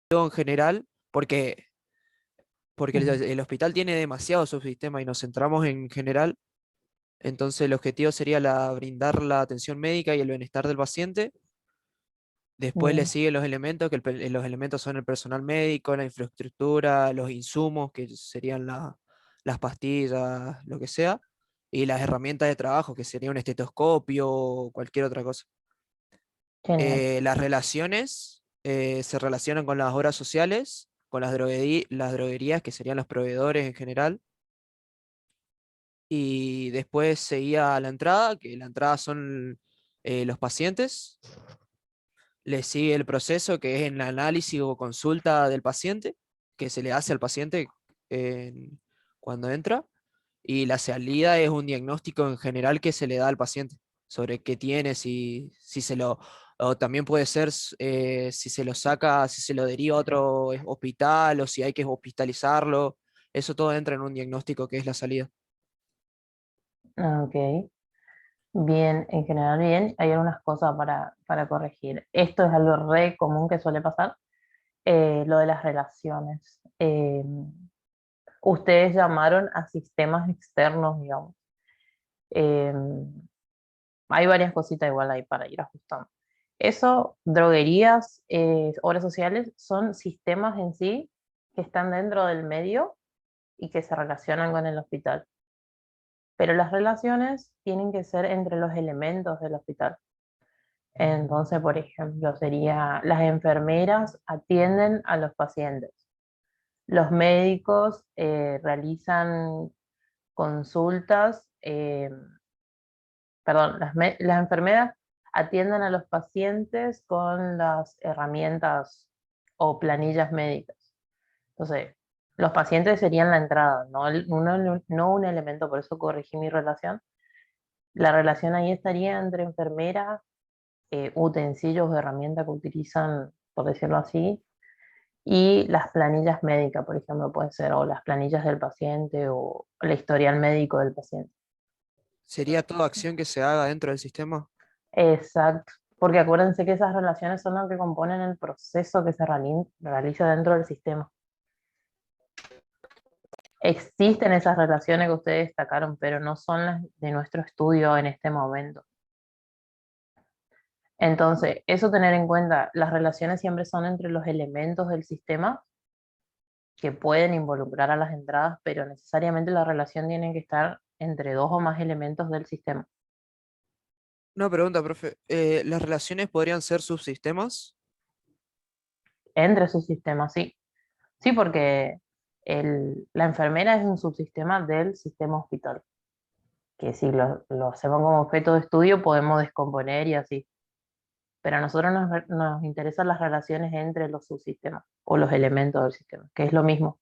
Speaker 21: en general, porque
Speaker 1: Ujú.
Speaker 21: el hospital tiene demasiados subsistemas y nos centramos en general. Entonces el objetivo sería brindar la atención médica y el bienestar del paciente. Después le
Speaker 1: Bien,
Speaker 21: siguen los elementos, que los elementos son el personal médico, la infraestructura, los insumos, que serían las pastillas, lo que sea, y las herramientas de trabajo, que sería un estetoscopio o cualquier otra cosa.
Speaker 1: genial.
Speaker 21: Las relaciones se relacionan con las obras sociales, con las droguerías, que serían los proveedores en general. Y después seguía la entrada, que la entrada son los pacientes. Le sigue el proceso, que es el análisis o consulta del paciente, que se le hace al paciente cuando entra. Y la salida es un diagnóstico en general que se le da al paciente sobre qué tiene, si se lo, o también puede ser si se lo saca, si se lo deriva a otro hospital o si hay que hospitalizarlo. Eso todo entra en un diagnóstico que es la salida.
Speaker 1: Ok, bien, en general bien. Hay algunas cosas para corregir. Esto es algo re común que suele pasar, lo de las relaciones. Ustedes llamaron a sistemas externos, digamos. Eh, Hay varias cositas igual ahí para ir ajustando. Eso, droguerías, obras sociales, son sistemas en sí que están dentro del medio y que se relacionan con el hospital. Pero las relaciones tienen que ser entre los elementos del hospital. Entonces, por ejemplo, sería las enfermeras atienden a los pacientes. Los médicos realizan consultas, perdón, las enfermeras atienden a los pacientes con las herramientas o planillas médicas. Entonces, los pacientes serían la entrada, no un elemento, por eso corregí mi relación. La relación ahí estaría entre enfermera, utensilios o herramientas que utilizan, por decirlo así, y las planillas médicas, por ejemplo, pueden ser, o las planillas del paciente o el historial médico del paciente.
Speaker 21: ¿Sería toda acción que se haga dentro del sistema?
Speaker 1: Exacto, porque acuérdense que esas relaciones son las que componen el proceso que se realiza dentro del sistema. Existen esas relaciones que ustedes destacaron, pero no son las de nuestro estudio en este momento. Entonces, eso tener en cuenta, las relaciones siempre son entre los elementos del sistema que pueden involucrar a las entradas, pero necesariamente la relación tiene que estar entre dos o más elementos del sistema.
Speaker 21: Una pregunta, profe. ¿Las relaciones podrían ser subsistemas?
Speaker 1: Entre sus sistemas, sí. Sí, porque la enfermera es un subsistema del sistema hospital, que si lo hacemos como objeto de estudio podemos descomponer y así. Pero a nosotros nos interesan las relaciones entre los subsistemas o los elementos del sistema, que es lo mismo.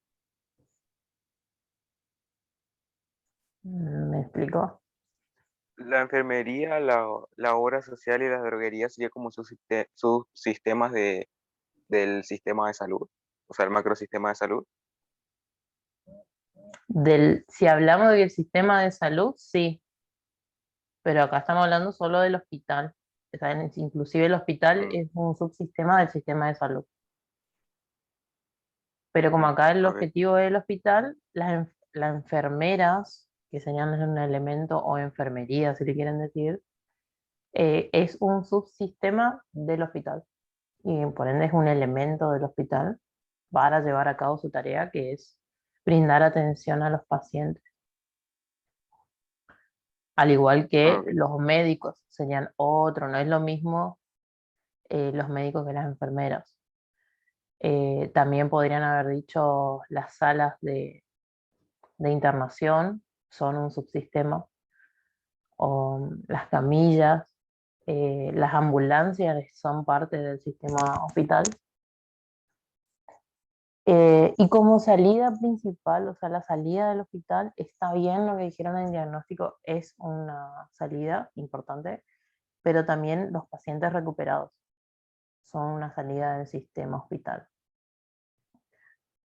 Speaker 1: ¿Me explico?
Speaker 4: La enfermería, la obra social y las droguerías sería como subsistemas del sistema de salud, o sea, el macrosistema de salud.
Speaker 1: Si hablamos del sistema de salud, sí, pero acá estamos hablando solo del hospital. O sea, inclusive el hospital es un subsistema del sistema de salud. Pero como acá el objetivo del hospital, las enfermeras, que serían un elemento, o enfermería, si le quieren decir, es un subsistema del hospital. Y por ende es un elemento del hospital para llevar a cabo su tarea, que es brindar atención a los pacientes. Al igual que los médicos serían otro, no es lo mismo los médicos que las enfermeras. También podrían haber dicho las salas de internación son un subsistema, o las camillas, las ambulancias son parte del sistema hospital. Y como salida principal, o sea, la salida del hospital, está bien lo que dijeron en el diagnóstico, es una salida importante, pero también los pacientes recuperados son una salida del sistema hospital.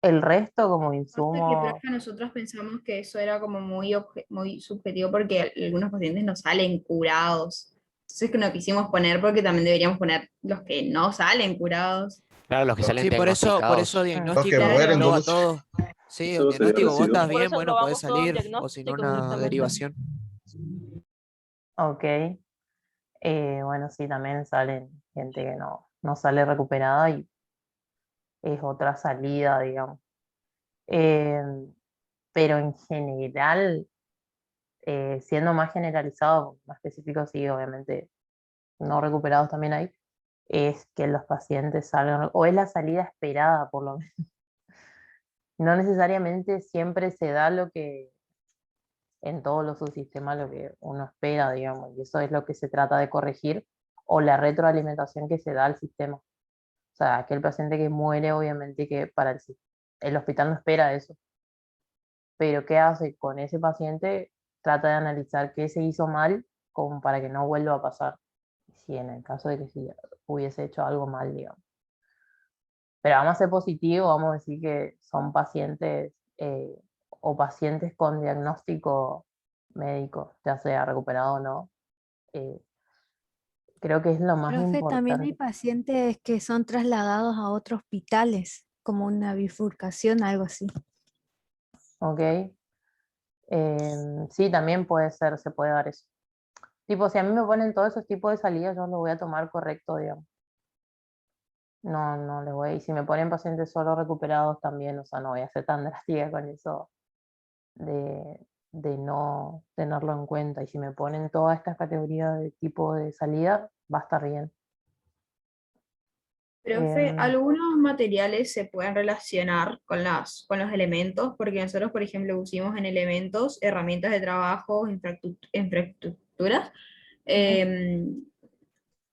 Speaker 1: El resto como insumo...
Speaker 19: Profe, nosotros pensamos que eso era como muy subjetivo porque algunos pacientes no salen curados. Entonces que no quisimos poner porque también deberíamos poner los que no salen curados.
Speaker 18: Claro, los que salen
Speaker 21: Sí, por eso
Speaker 18: diagnosticados.
Speaker 21: diagnóstico
Speaker 18: mueren,
Speaker 21: engloba
Speaker 18: entonces.
Speaker 21: todo. Sí,
Speaker 18: Todo
Speaker 21: un
Speaker 18: sería
Speaker 21: diagnóstico, vos
Speaker 18: residuo.
Speaker 21: estás
Speaker 20: Por
Speaker 21: bien,
Speaker 20: eso
Speaker 21: bueno, podés
Speaker 20: englobamos todo en
Speaker 21: salir, o si no,
Speaker 20: diagnóstico
Speaker 21: una
Speaker 20: justamente.
Speaker 21: derivación.
Speaker 1: Ok. Bueno, sí, también salen gente que no sale recuperada y es otra salida, digamos. Eh, pero en general, siendo más generalizado, más específico, sí, obviamente no recuperados también hay, es que los pacientes salgan, o es la salida esperada por lo menos. No necesariamente siempre se da lo que en todos los subsistemas lo que uno espera, digamos, y eso es lo que se trata de corregir, o la retroalimentación que se da al sistema. O sea, aquel paciente que muere, obviamente que para el hospital no espera eso. Pero ¿qué hace con ese paciente? Trata de analizar qué se hizo mal como para que no vuelva a pasar. Si en el caso de que si hubiese hecho algo mal, digamos. Pero vamos a ser positivos, vamos a decir que son pacientes o pacientes con diagnóstico médico, ya sea recuperado o no. eh, Creo que es lo más
Speaker 7: Profe, también hay
Speaker 1: importante.
Speaker 7: pacientes que son trasladados a otros hospitales, como una bifurcación, algo así.
Speaker 1: ¿Ok? Sí, también puede ser, se puede dar eso. Tipo, si a mí me ponen todos esos tipos de salidas, yo lo voy a tomar correcto, digamos. No les voy. Y si me ponen pacientes solo recuperados también, o sea, no voy a ser tan drástica con eso de no tenerlo en cuenta. Y si me ponen todas estas categorías de tipo de salida, va a estar bien.
Speaker 19: Profe,
Speaker 1: Em,
Speaker 19: algunos materiales se pueden relacionar con los elementos, porque nosotros, por ejemplo, pusimos en elementos herramientas de trabajo, infraestructuras, em,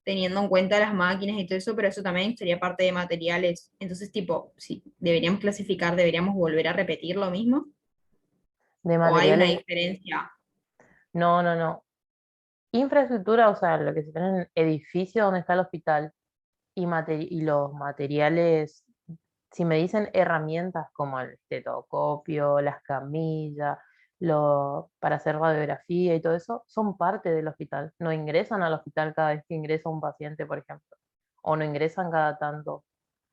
Speaker 19: teniendo en cuenta las máquinas y todo eso, pero eso también sería parte de materiales. Entonces, tipo, si deberíamos clasificar, deberíamos volver a repetir lo mismo,
Speaker 1: de
Speaker 19: o hay una
Speaker 1: materiales,
Speaker 19: diferencia.
Speaker 1: no. Infraestructura, o sea, lo que se tiene en el edificio donde está el hospital y los materiales, si me dicen herramientas como el estetoscopio, las camillas, para hacer radiografía y todo eso, son parte del hospital. No ingresan al hospital cada vez que ingresa un paciente, por ejemplo, o no ingresan cada tanto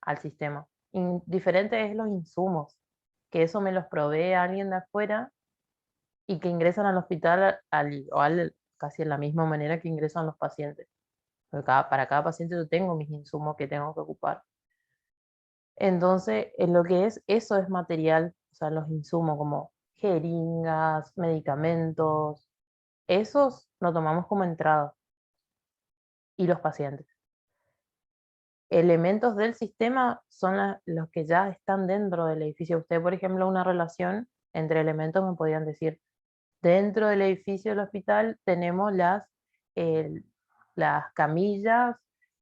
Speaker 1: al sistema. Diferente es los insumos, que eso me los provee alguien de afuera y que ingresan al hospital casi en la misma manera que ingresan los pacientes. Porque para cada paciente yo tengo mis insumos que tengo que ocupar. Entonces, en lo que es, eso es material, o sea, los insumos como jeringas, medicamentos, esos lo tomamos como entrada. Y los pacientes. Elementos del sistema son los que ya están dentro del edificio. Usted, por ejemplo, una relación entre elementos me podrían decir, dentro del edificio del hospital tenemos las camillas,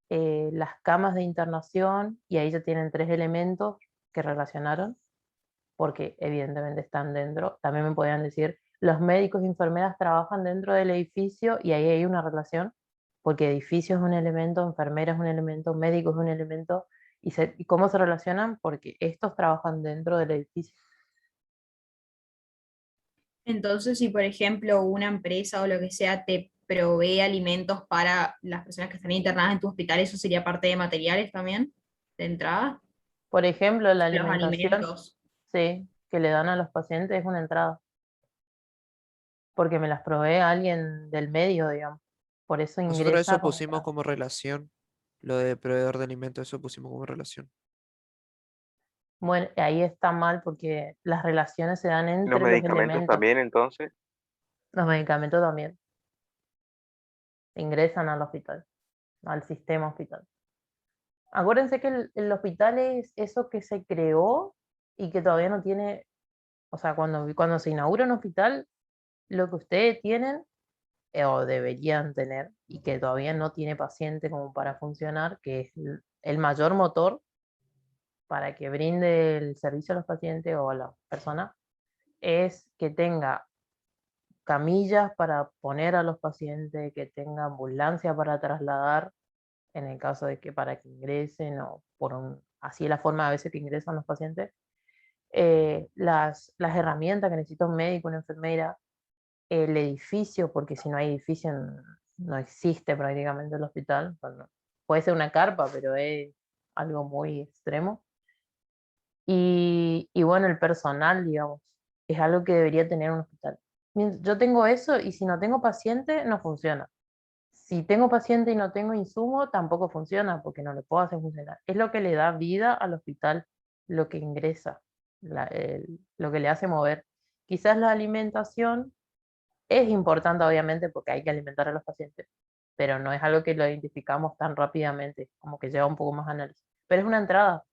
Speaker 1: las camas de internación, y ahí ya tienen 3 elementos que relacionaron, porque evidentemente están dentro. También me podrían decir, los médicos y enfermeras trabajan dentro del edificio y ahí hay una relación, porque edificio es un elemento, enfermera es un elemento, médico es un elemento, ¿y cómo se relacionan? Porque estos trabajan dentro del edificio.
Speaker 19: Entonces, si por ejemplo una empresa o lo que sea te provee alimentos para las personas que están internadas en tu hospital, ¿eso sería parte de materiales también, de entrada?
Speaker 1: Por ejemplo, la
Speaker 19: Los
Speaker 1: alimentación,
Speaker 19: alimentos.
Speaker 1: sí, que le dan a los pacientes es una entrada, porque me las provee alguien del medio, digamos. Por eso
Speaker 21: Nosotros
Speaker 1: ingresa
Speaker 21: eso
Speaker 1: como
Speaker 21: pusimos
Speaker 1: entrada.
Speaker 21: como relación, lo de proveedor de alimentos, eso pusimos como relación.
Speaker 1: Bueno, ahí está mal porque las relaciones se dan
Speaker 4: Los
Speaker 1: entre los
Speaker 4: medicamentos
Speaker 1: elementos.
Speaker 4: también, entonces.
Speaker 1: Los medicamentos también ingresan al hospital, al sistema hospital. Acuérdense que el hospital es eso que se creó y que todavía no tiene, o sea, cuando se inaugura un hospital, lo que ustedes tienen o deberían tener y que todavía no tiene paciente como para funcionar, que es el mayor motor para que brinde el servicio a los pacientes o a las personas, es que tenga camillas para poner a los pacientes, que tenga ambulancia para trasladar en el caso de que para que ingresen o así es la forma a veces que ingresan los pacientes, las herramientas que necesita un médico, una enfermera, el edificio, porque si no hay edificio no existe prácticamente el hospital. Bueno, puede ser una carpa, pero es algo muy extremo. Y bueno, el personal, digamos, es algo que debería tener un hospital. Yo tengo eso y si no tengo paciente, no funciona. Si tengo paciente y no tengo insumo, tampoco funciona porque no lo puedo hacer funcionar. Es lo que le da vida al hospital, lo que ingresa, lo que le hace mover. Quizás la alimentación es importante, obviamente, porque hay que alimentar a los pacientes, pero no es algo que lo identificamos tan rápidamente, como que lleva un poco más análisis. Pero es una entrada,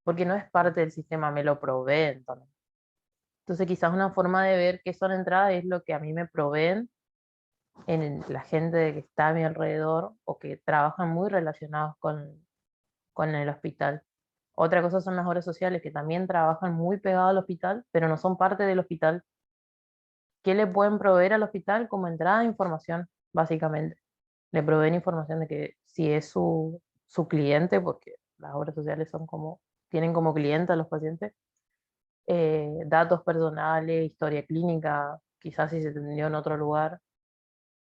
Speaker 1: porque no es parte del sistema, me lo proveen también. Entonces quizás una forma de ver qué son entradas es lo que a mí me proveen en la gente que está a mi alrededor o que trabajan muy relacionados con el hospital. Otra cosa son las obras sociales que también trabajan muy pegados al hospital, pero no son parte del hospital. ¿Qué le pueden proveer al hospital como entrada de información, básicamente? Le proveen información de que si es su cliente, porque las obras sociales son como, tienen como cliente a los pacientes, datos personales, historia clínica, quizás si se atendió en otro lugar,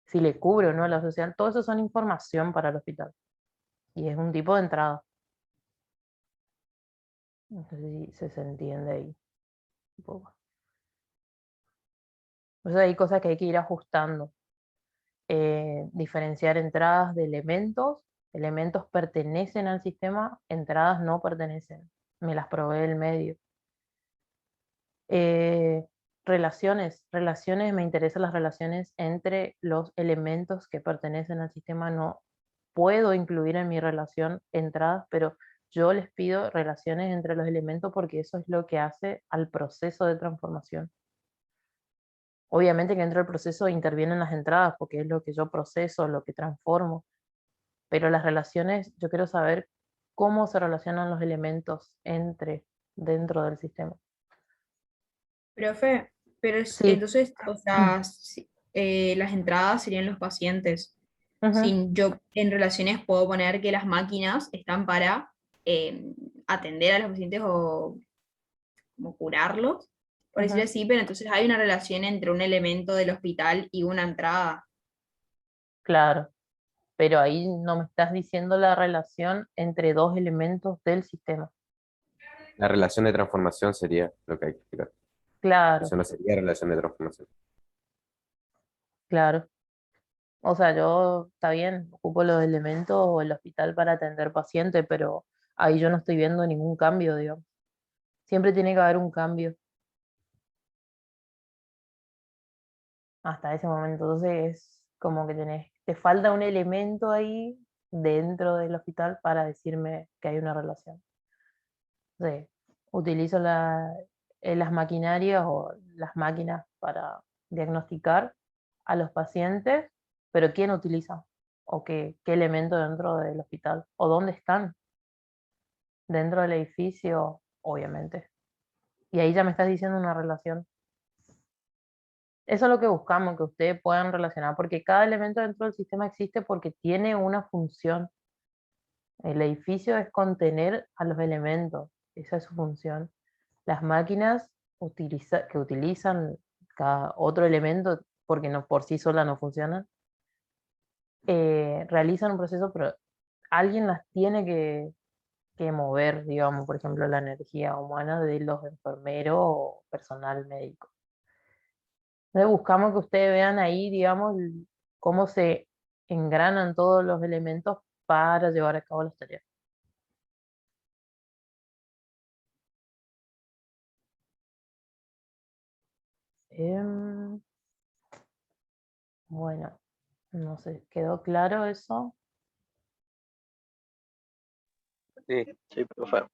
Speaker 1: si le cubre o no la social, todo eso son información para el hospital. Y es un tipo de entrada. No sé si se entiende ahí un poco. O sea, hay cosas que hay que ir ajustando. Diferenciar entradas de elementos. Elementos pertenecen al sistema, entradas no pertenecen. Me las provee el medio. Relaciones, me interesan las relaciones entre los elementos que pertenecen al sistema. No puedo incluir en mi relación entradas, pero yo les pido relaciones entre los elementos porque eso es lo que hace al proceso de transformación. Obviamente que dentro del proceso intervienen las entradas porque es lo que yo proceso, lo que transformo, pero las relaciones, yo quiero saber cómo se relacionan los elementos dentro del sistema.
Speaker 19: Profe, pero
Speaker 1: Sí.
Speaker 19: entonces, o sea, las entradas serían los pacientes. Yo en relaciones puedo poner que las máquinas están para atender a los pacientes o como curarlos, por decirlo así, pero entonces hay una relación entre un elemento del hospital y una entrada.
Speaker 1: Claro, pero ahí no me estás diciendo la relación entre dos elementos del sistema.
Speaker 11: La relación de transformación sería lo que hay que explicar.
Speaker 1: Claro,
Speaker 11: Eso no sería relación de transformación.
Speaker 1: claro. O sea, yo, está bien, ocupo los elementos o el hospital para atender pacientes, pero ahí yo no estoy viendo ningún cambio, digamos. Siempre tiene que haber un cambio hasta ese momento. Entonces es como que te falta un elemento ahí dentro del hospital para decirme que hay una relación. Sí, utilizo las maquinarias o las máquinas para diagnosticar a los pacientes, pero ¿quién utiliza? ¿O qué elemento dentro del hospital? ¿O dónde están? Dentro del edificio, obviamente. Y ahí ya me estás diciendo una relación. Eso es lo que buscamos, que ustedes puedan relacionar, porque cada elemento dentro del sistema existe porque tiene una función. El edificio es contener a los elementos, esa es su función. Las máquinas que utilizan cada otro elemento, porque no, por sí solas no funcionan, realizan un proceso, pero alguien las tiene que mover, digamos, por ejemplo, la energía humana de los enfermeros o personal médico. Entonces buscamos que ustedes vean ahí, digamos, cómo se engranan todos los elementos para llevar a cabo las tareas. Bueno, no sé, ¿quedó claro eso?
Speaker 4: Sí,
Speaker 15: Sí, profe.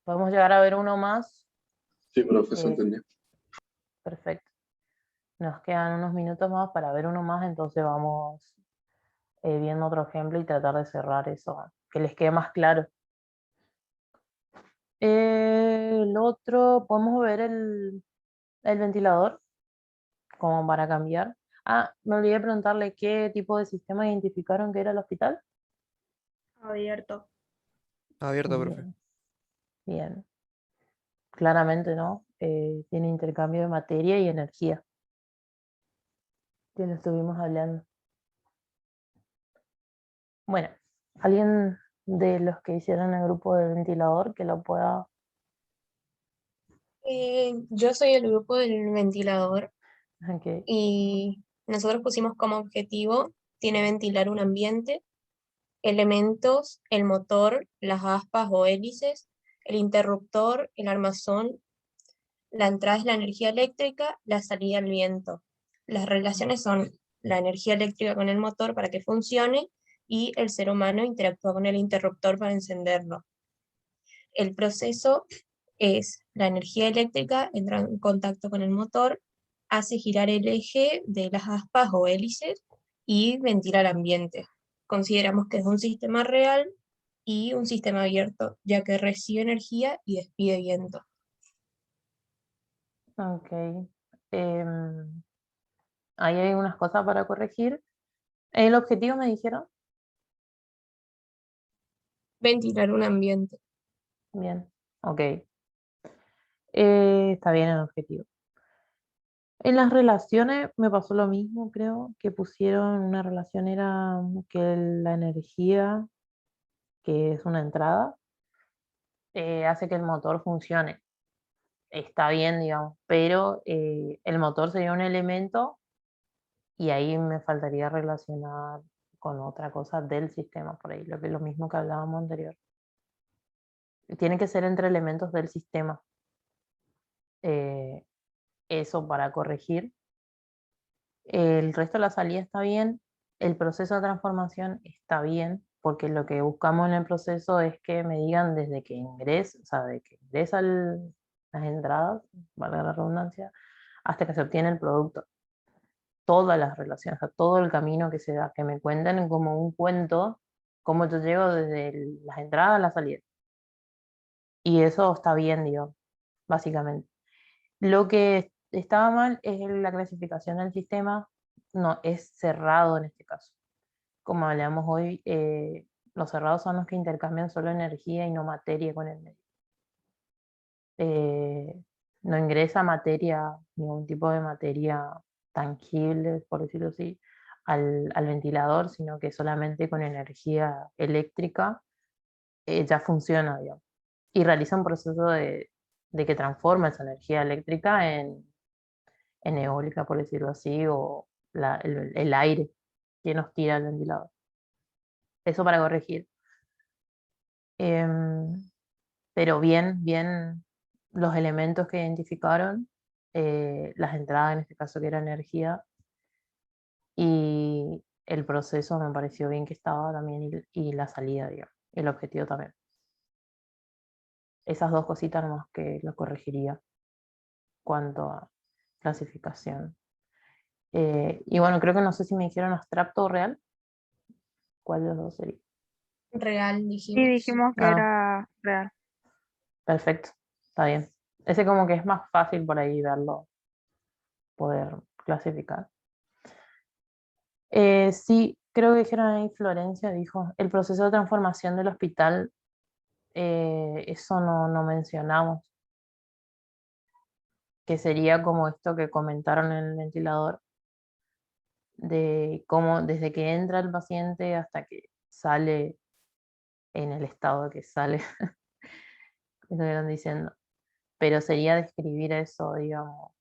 Speaker 1: ¿Podemos llegar a ver uno más?
Speaker 15: Sí, profe, se entendió.
Speaker 1: Perfecto. Nos quedan unos minutos más para ver uno más, entonces vamos viendo otro ejemplo y tratar de cerrar eso, que les quede más claro. El otro, podemos ver el ventilador, como para cambiar. Ah, me olvidé de preguntarle qué tipo de sistema identificaron que era el hospital.
Speaker 19: Abierto.
Speaker 21: Abierto, profe.
Speaker 1: Bien, bien. Claramente, ¿no? Tiene intercambio de materia y energía, que lo estuvimos hablando. Bueno, ¿Alguien de los que hicieron el grupo del ventilador que lo pueda?
Speaker 3: Yo soy el grupo del ventilador
Speaker 1: Ok.
Speaker 3: y nosotros pusimos como objetivo, tiene ventilar un ambiente, elementos, el motor, las aspas o hélices, el interruptor, el armazón, la entrada es la energía eléctrica, la salida el viento. Las relaciones son la energía eléctrica con el motor para que funcione y el ser humano interactúa con el interruptor para encenderlo. El proceso es la energía eléctrica entra en contacto con el motor, hace girar el eje de las aspas o hélices y ventila el ambiente. Consideramos que es un sistema real y un sistema abierto, ya que recibe energía y despide viento.
Speaker 1: Ok. Ahí hay unas cosas para corregir. ¿El objetivo me dijeron?
Speaker 3: Ventilar un ambiente.
Speaker 1: Bien, ok. Está bien el objetivo. En las relaciones me pasó lo mismo, creo, que pusieron una relación era que la energía, que es una entrada, hace que el motor funcione. Está bien, digamos, pero el motor sería un elemento y ahí me faltaría relacionar con otra cosa del sistema por ahí, lo mismo que hablábamos anterior. Tiene que ser entre elementos del sistema. Eso para corregir. El resto de la salida está bien. El proceso de transformación está bien, porque lo que buscamos en el proceso es que me digan desde que ingresa, o sea, de que ingresan las entradas, valga la redundancia, hasta que se obtiene el producto. Todas las relaciones, o sea, todo el camino que se da, que me cuenten como un cuento, cómo yo llego desde las entradas a la salida. Y eso está bien, digo, básicamente. Lo que estaba mal es la clasificación del sistema, no, es cerrado en este caso. Como hablamos hoy, los cerrados son los que intercambian solo energía y no materia con el medio. No ingresa materia, ningún tipo de materia tangible, por decirlo así, al ventilador, sino que solamente con energía eléctrica ya funciona, digamos. Y realiza un proceso de que transforma esa energía eléctrica en eólica, por decirlo así, o el aire que nos tira el ventilador. Eso para corregir. Pero bien los elementos que identificaron, las entradas en este caso que era energía, y el proceso me pareció bien que estaba también, y la salida, digamos, el objetivo también. Esas dos cositas nomás que lo corregiría cuanto a clasificación. Y bueno, creo que no sé si me dijeron abstracto o real. ¿Cuál de los dos sería?
Speaker 3: Real,
Speaker 12: Sí,
Speaker 3: dijimos.
Speaker 12: dijimos que era real.
Speaker 1: Perfecto, está bien. Ese como que es más fácil por ahí verlo, poder clasificar. Sí, creo que dijeron ahí, Florencia dijo, el proceso de transformación del hospital, eso no mencionamos, que sería como esto que comentaron en el ventilador, de cómo desde que entra el paciente hasta que sale en el estado que sale, estuvieron diciendo, pero sería describir eso, digamos,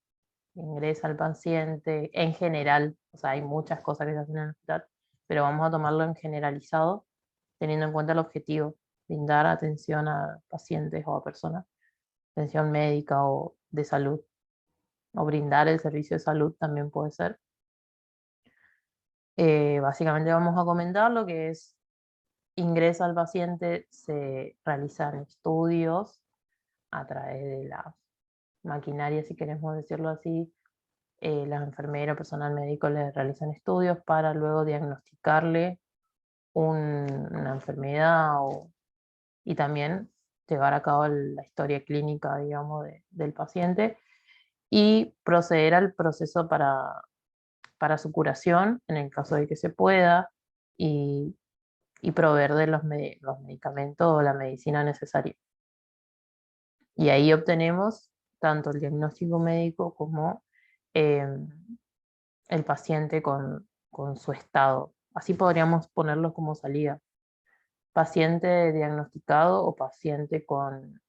Speaker 1: ingresa al paciente en general, o sea, hay muchas cosas que se hacen en el hospital, pero vamos a tomarlo en generalizado, teniendo en cuenta el objetivo, brindar atención a pacientes o a personas, atención médica o de salud, o brindar el servicio de salud también puede ser. Básicamente vamos a comentar lo que es ingresa al paciente, se realizan estudios a través de la maquinaria, si queremos decirlo así. Las enfermeras, personal médico le realizan estudios para luego diagnosticarle una enfermedad y también llevar a cabo la historia clínica, digamos, del paciente y proceder al proceso para su curación, en el caso de que se pueda, y proveer de los medicamentos o la medicina necesaria. Y ahí obtenemos tanto el diagnóstico médico como el paciente con su estado. Así podríamos ponerlo como salida. paciente diagnosticado o paciente con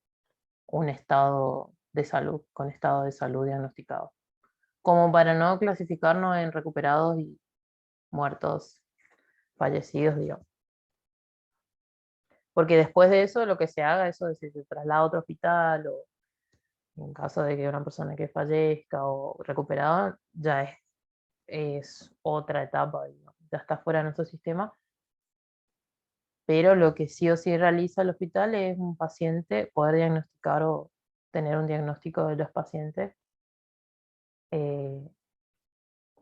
Speaker 1: un estado de salud, con estado de salud diagnosticado. Como para no clasificarnos en recuperados y muertos, fallecidos, digamos. Porque después de eso, lo que se haga, eso de si se traslada a otro hospital o en caso de que una persona que fallezca o recuperada, ya es otra etapa, digamos, ya está fuera de nuestro sistema. Pero lo que sí o sí realiza el hospital es un paciente, poder diagnosticar o tener un diagnóstico de los pacientes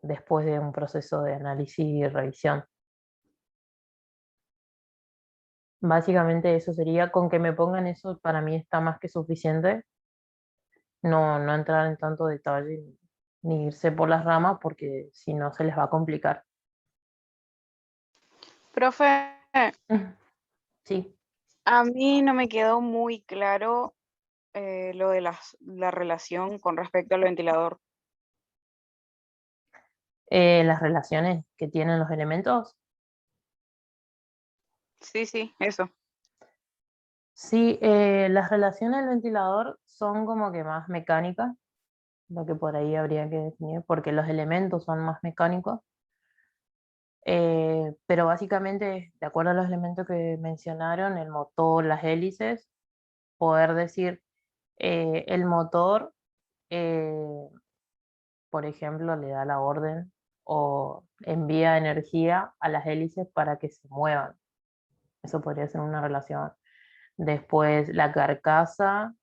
Speaker 1: después de un proceso de análisis y revisión. Básicamente eso sería, con que me pongan eso, para mí está más que suficiente. No entrar en tanto detalle ni irse por las ramas porque si no se les va a complicar.
Speaker 8: Profe,
Speaker 1: Sí.
Speaker 8: a mí no me quedó muy claro lo de la relación con respecto al ventilador.
Speaker 1: Las relaciones que tienen los elementos.
Speaker 8: Sí, eso.
Speaker 1: Sí, las relaciones del ventilador son como que más mecánicas, lo que por ahí habría que definir, porque los elementos son más mecánicos. Pero básicamente, de acuerdo a los elementos que mencionaron, el motor, las hélices, poder decir, el motor, por ejemplo, le da la orden o envía energía a las hélices para que se muevan. Eso podría ser una relación. Después, la carcasa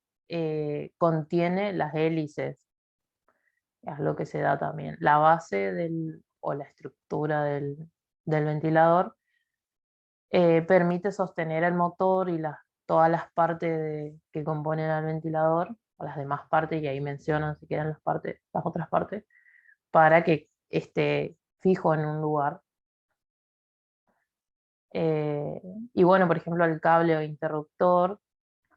Speaker 1: contiene las hélices, es lo que se da también. La base o la estructura del ventilador permite sostener el motor y todas las partes que componen al ventilador, o las demás partes, y ahí mencionan si quieren las otras partes, para que esté fijo en un lugar. Y bueno, por ejemplo, el cable o interruptor,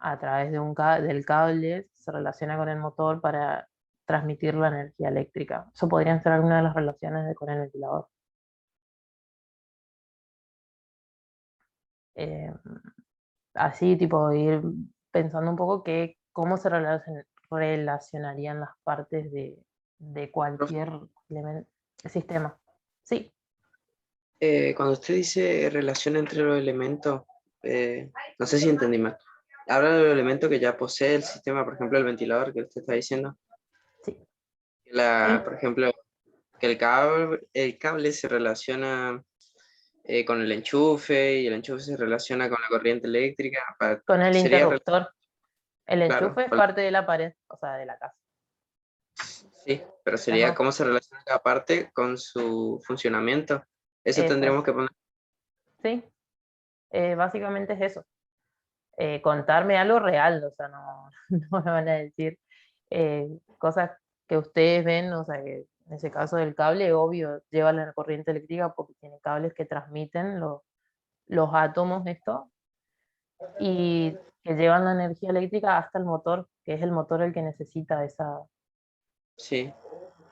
Speaker 1: a través del cable, se relaciona con el motor para transmitir la energía eléctrica. Eso podrían ser algunas de las relaciones con el ventilador. Así, tipo, ir pensando un poco cómo se relacionarían las partes de cualquier sistema. Sí.
Speaker 2: Cuando usted dice relación entre los elementos, no sé si entendí mal. Habla de los elementos que ya posee el sistema, por ejemplo, el ventilador que usted está diciendo.
Speaker 1: Sí.
Speaker 2: Por ejemplo, que el cable se relaciona con el enchufe y el enchufe se relaciona con la corriente eléctrica.
Speaker 1: Con el interruptor. El
Speaker 2: Claro,
Speaker 1: enchufe es parte de la pared, o sea, de la casa.
Speaker 2: Sí, pero sería cómo se relaciona cada parte con su funcionamiento. Eso tendríamos que poner.
Speaker 1: Sí, básicamente es eso. Contarme algo real, o sea, no me van a decir cosas que ustedes ven, o sea, que en ese caso del cable, obvio, lleva la corriente eléctrica porque tiene cables que transmiten los átomos esto y que llevan la energía eléctrica hasta el motor, que es el motor el que necesita esa.
Speaker 2: Sí.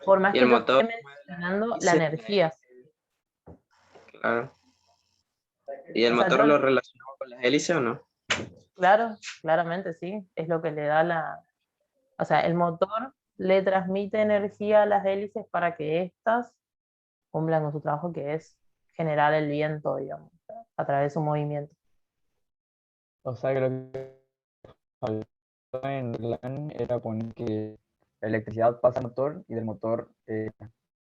Speaker 1: Por más
Speaker 2: Y
Speaker 1: que
Speaker 2: el
Speaker 1: yo
Speaker 2: motor
Speaker 1: esté mencionando la energía.
Speaker 2: Claro. ¿Y el
Speaker 1: O sea,
Speaker 2: motor lo relacionamos con las hélices o no?
Speaker 1: Claro, claramente sí, es lo que le da o sea, el motor le transmite energía a las hélices para que éstas cumplan con su trabajo, que es generar el viento, digamos, a través de su movimiento.
Speaker 5: O sea que lo que faltó en plan era poner que la electricidad pasa al motor y del motor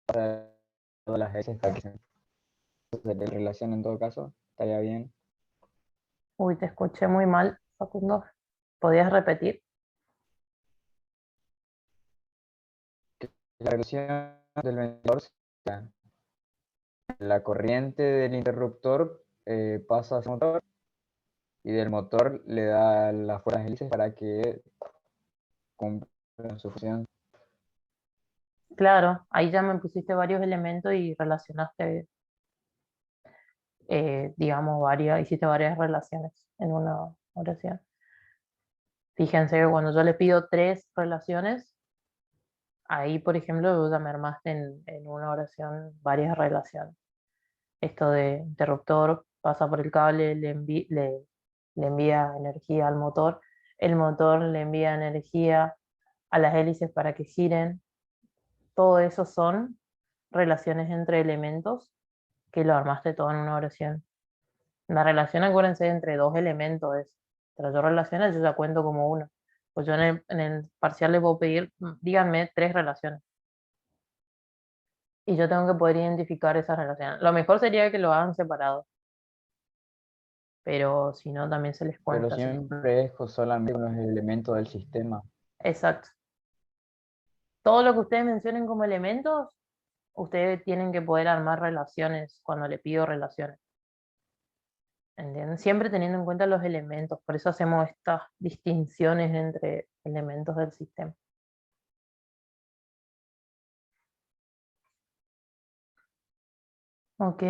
Speaker 5: pasa a todas las hélices para que se relacionen en todo caso. Estaría bien.
Speaker 1: Uy, te escuché muy mal, Facundo. ¿Podías repetir?
Speaker 5: La relación del ventilador, la corriente del interruptor pasa hacia el motor y del motor le da las fuerzas hélices para que cumplan su función.
Speaker 1: Claro, ahí ya me pusiste varios elementos y relacionaste, digamos, hiciste varias relaciones en una oración. Fíjense que cuando yo le pido 3 relaciones, ahí, por ejemplo, ya me armaste en una oración varias relaciones. Esto de interruptor pasa por el cable, le envía energía al motor, el motor le envía energía a las hélices para que giren. Todo eso son relaciones entre elementos que lo armaste todo en una oración. La relación, acuérdense, entre dos elementos es, tras yo relaciones, yo ya cuento como uno. Pues yo en el parcial les puedo pedir, díganme 3 relaciones. Y yo tengo que poder identificar esas relaciones. Lo mejor sería que lo hagan separados. Pero si no, también se les
Speaker 5: Pero
Speaker 1: cuenta. así.
Speaker 5: siempre es solamente unos elementos del sistema.
Speaker 1: Exacto. Todo lo que ustedes mencionen como elementos, ustedes tienen que poder armar relaciones cuando le pido relaciones. ¿Entienden? Siempre teniendo en cuenta los elementos. Por eso hacemos estas distinciones entre elementos del sistema. Ok.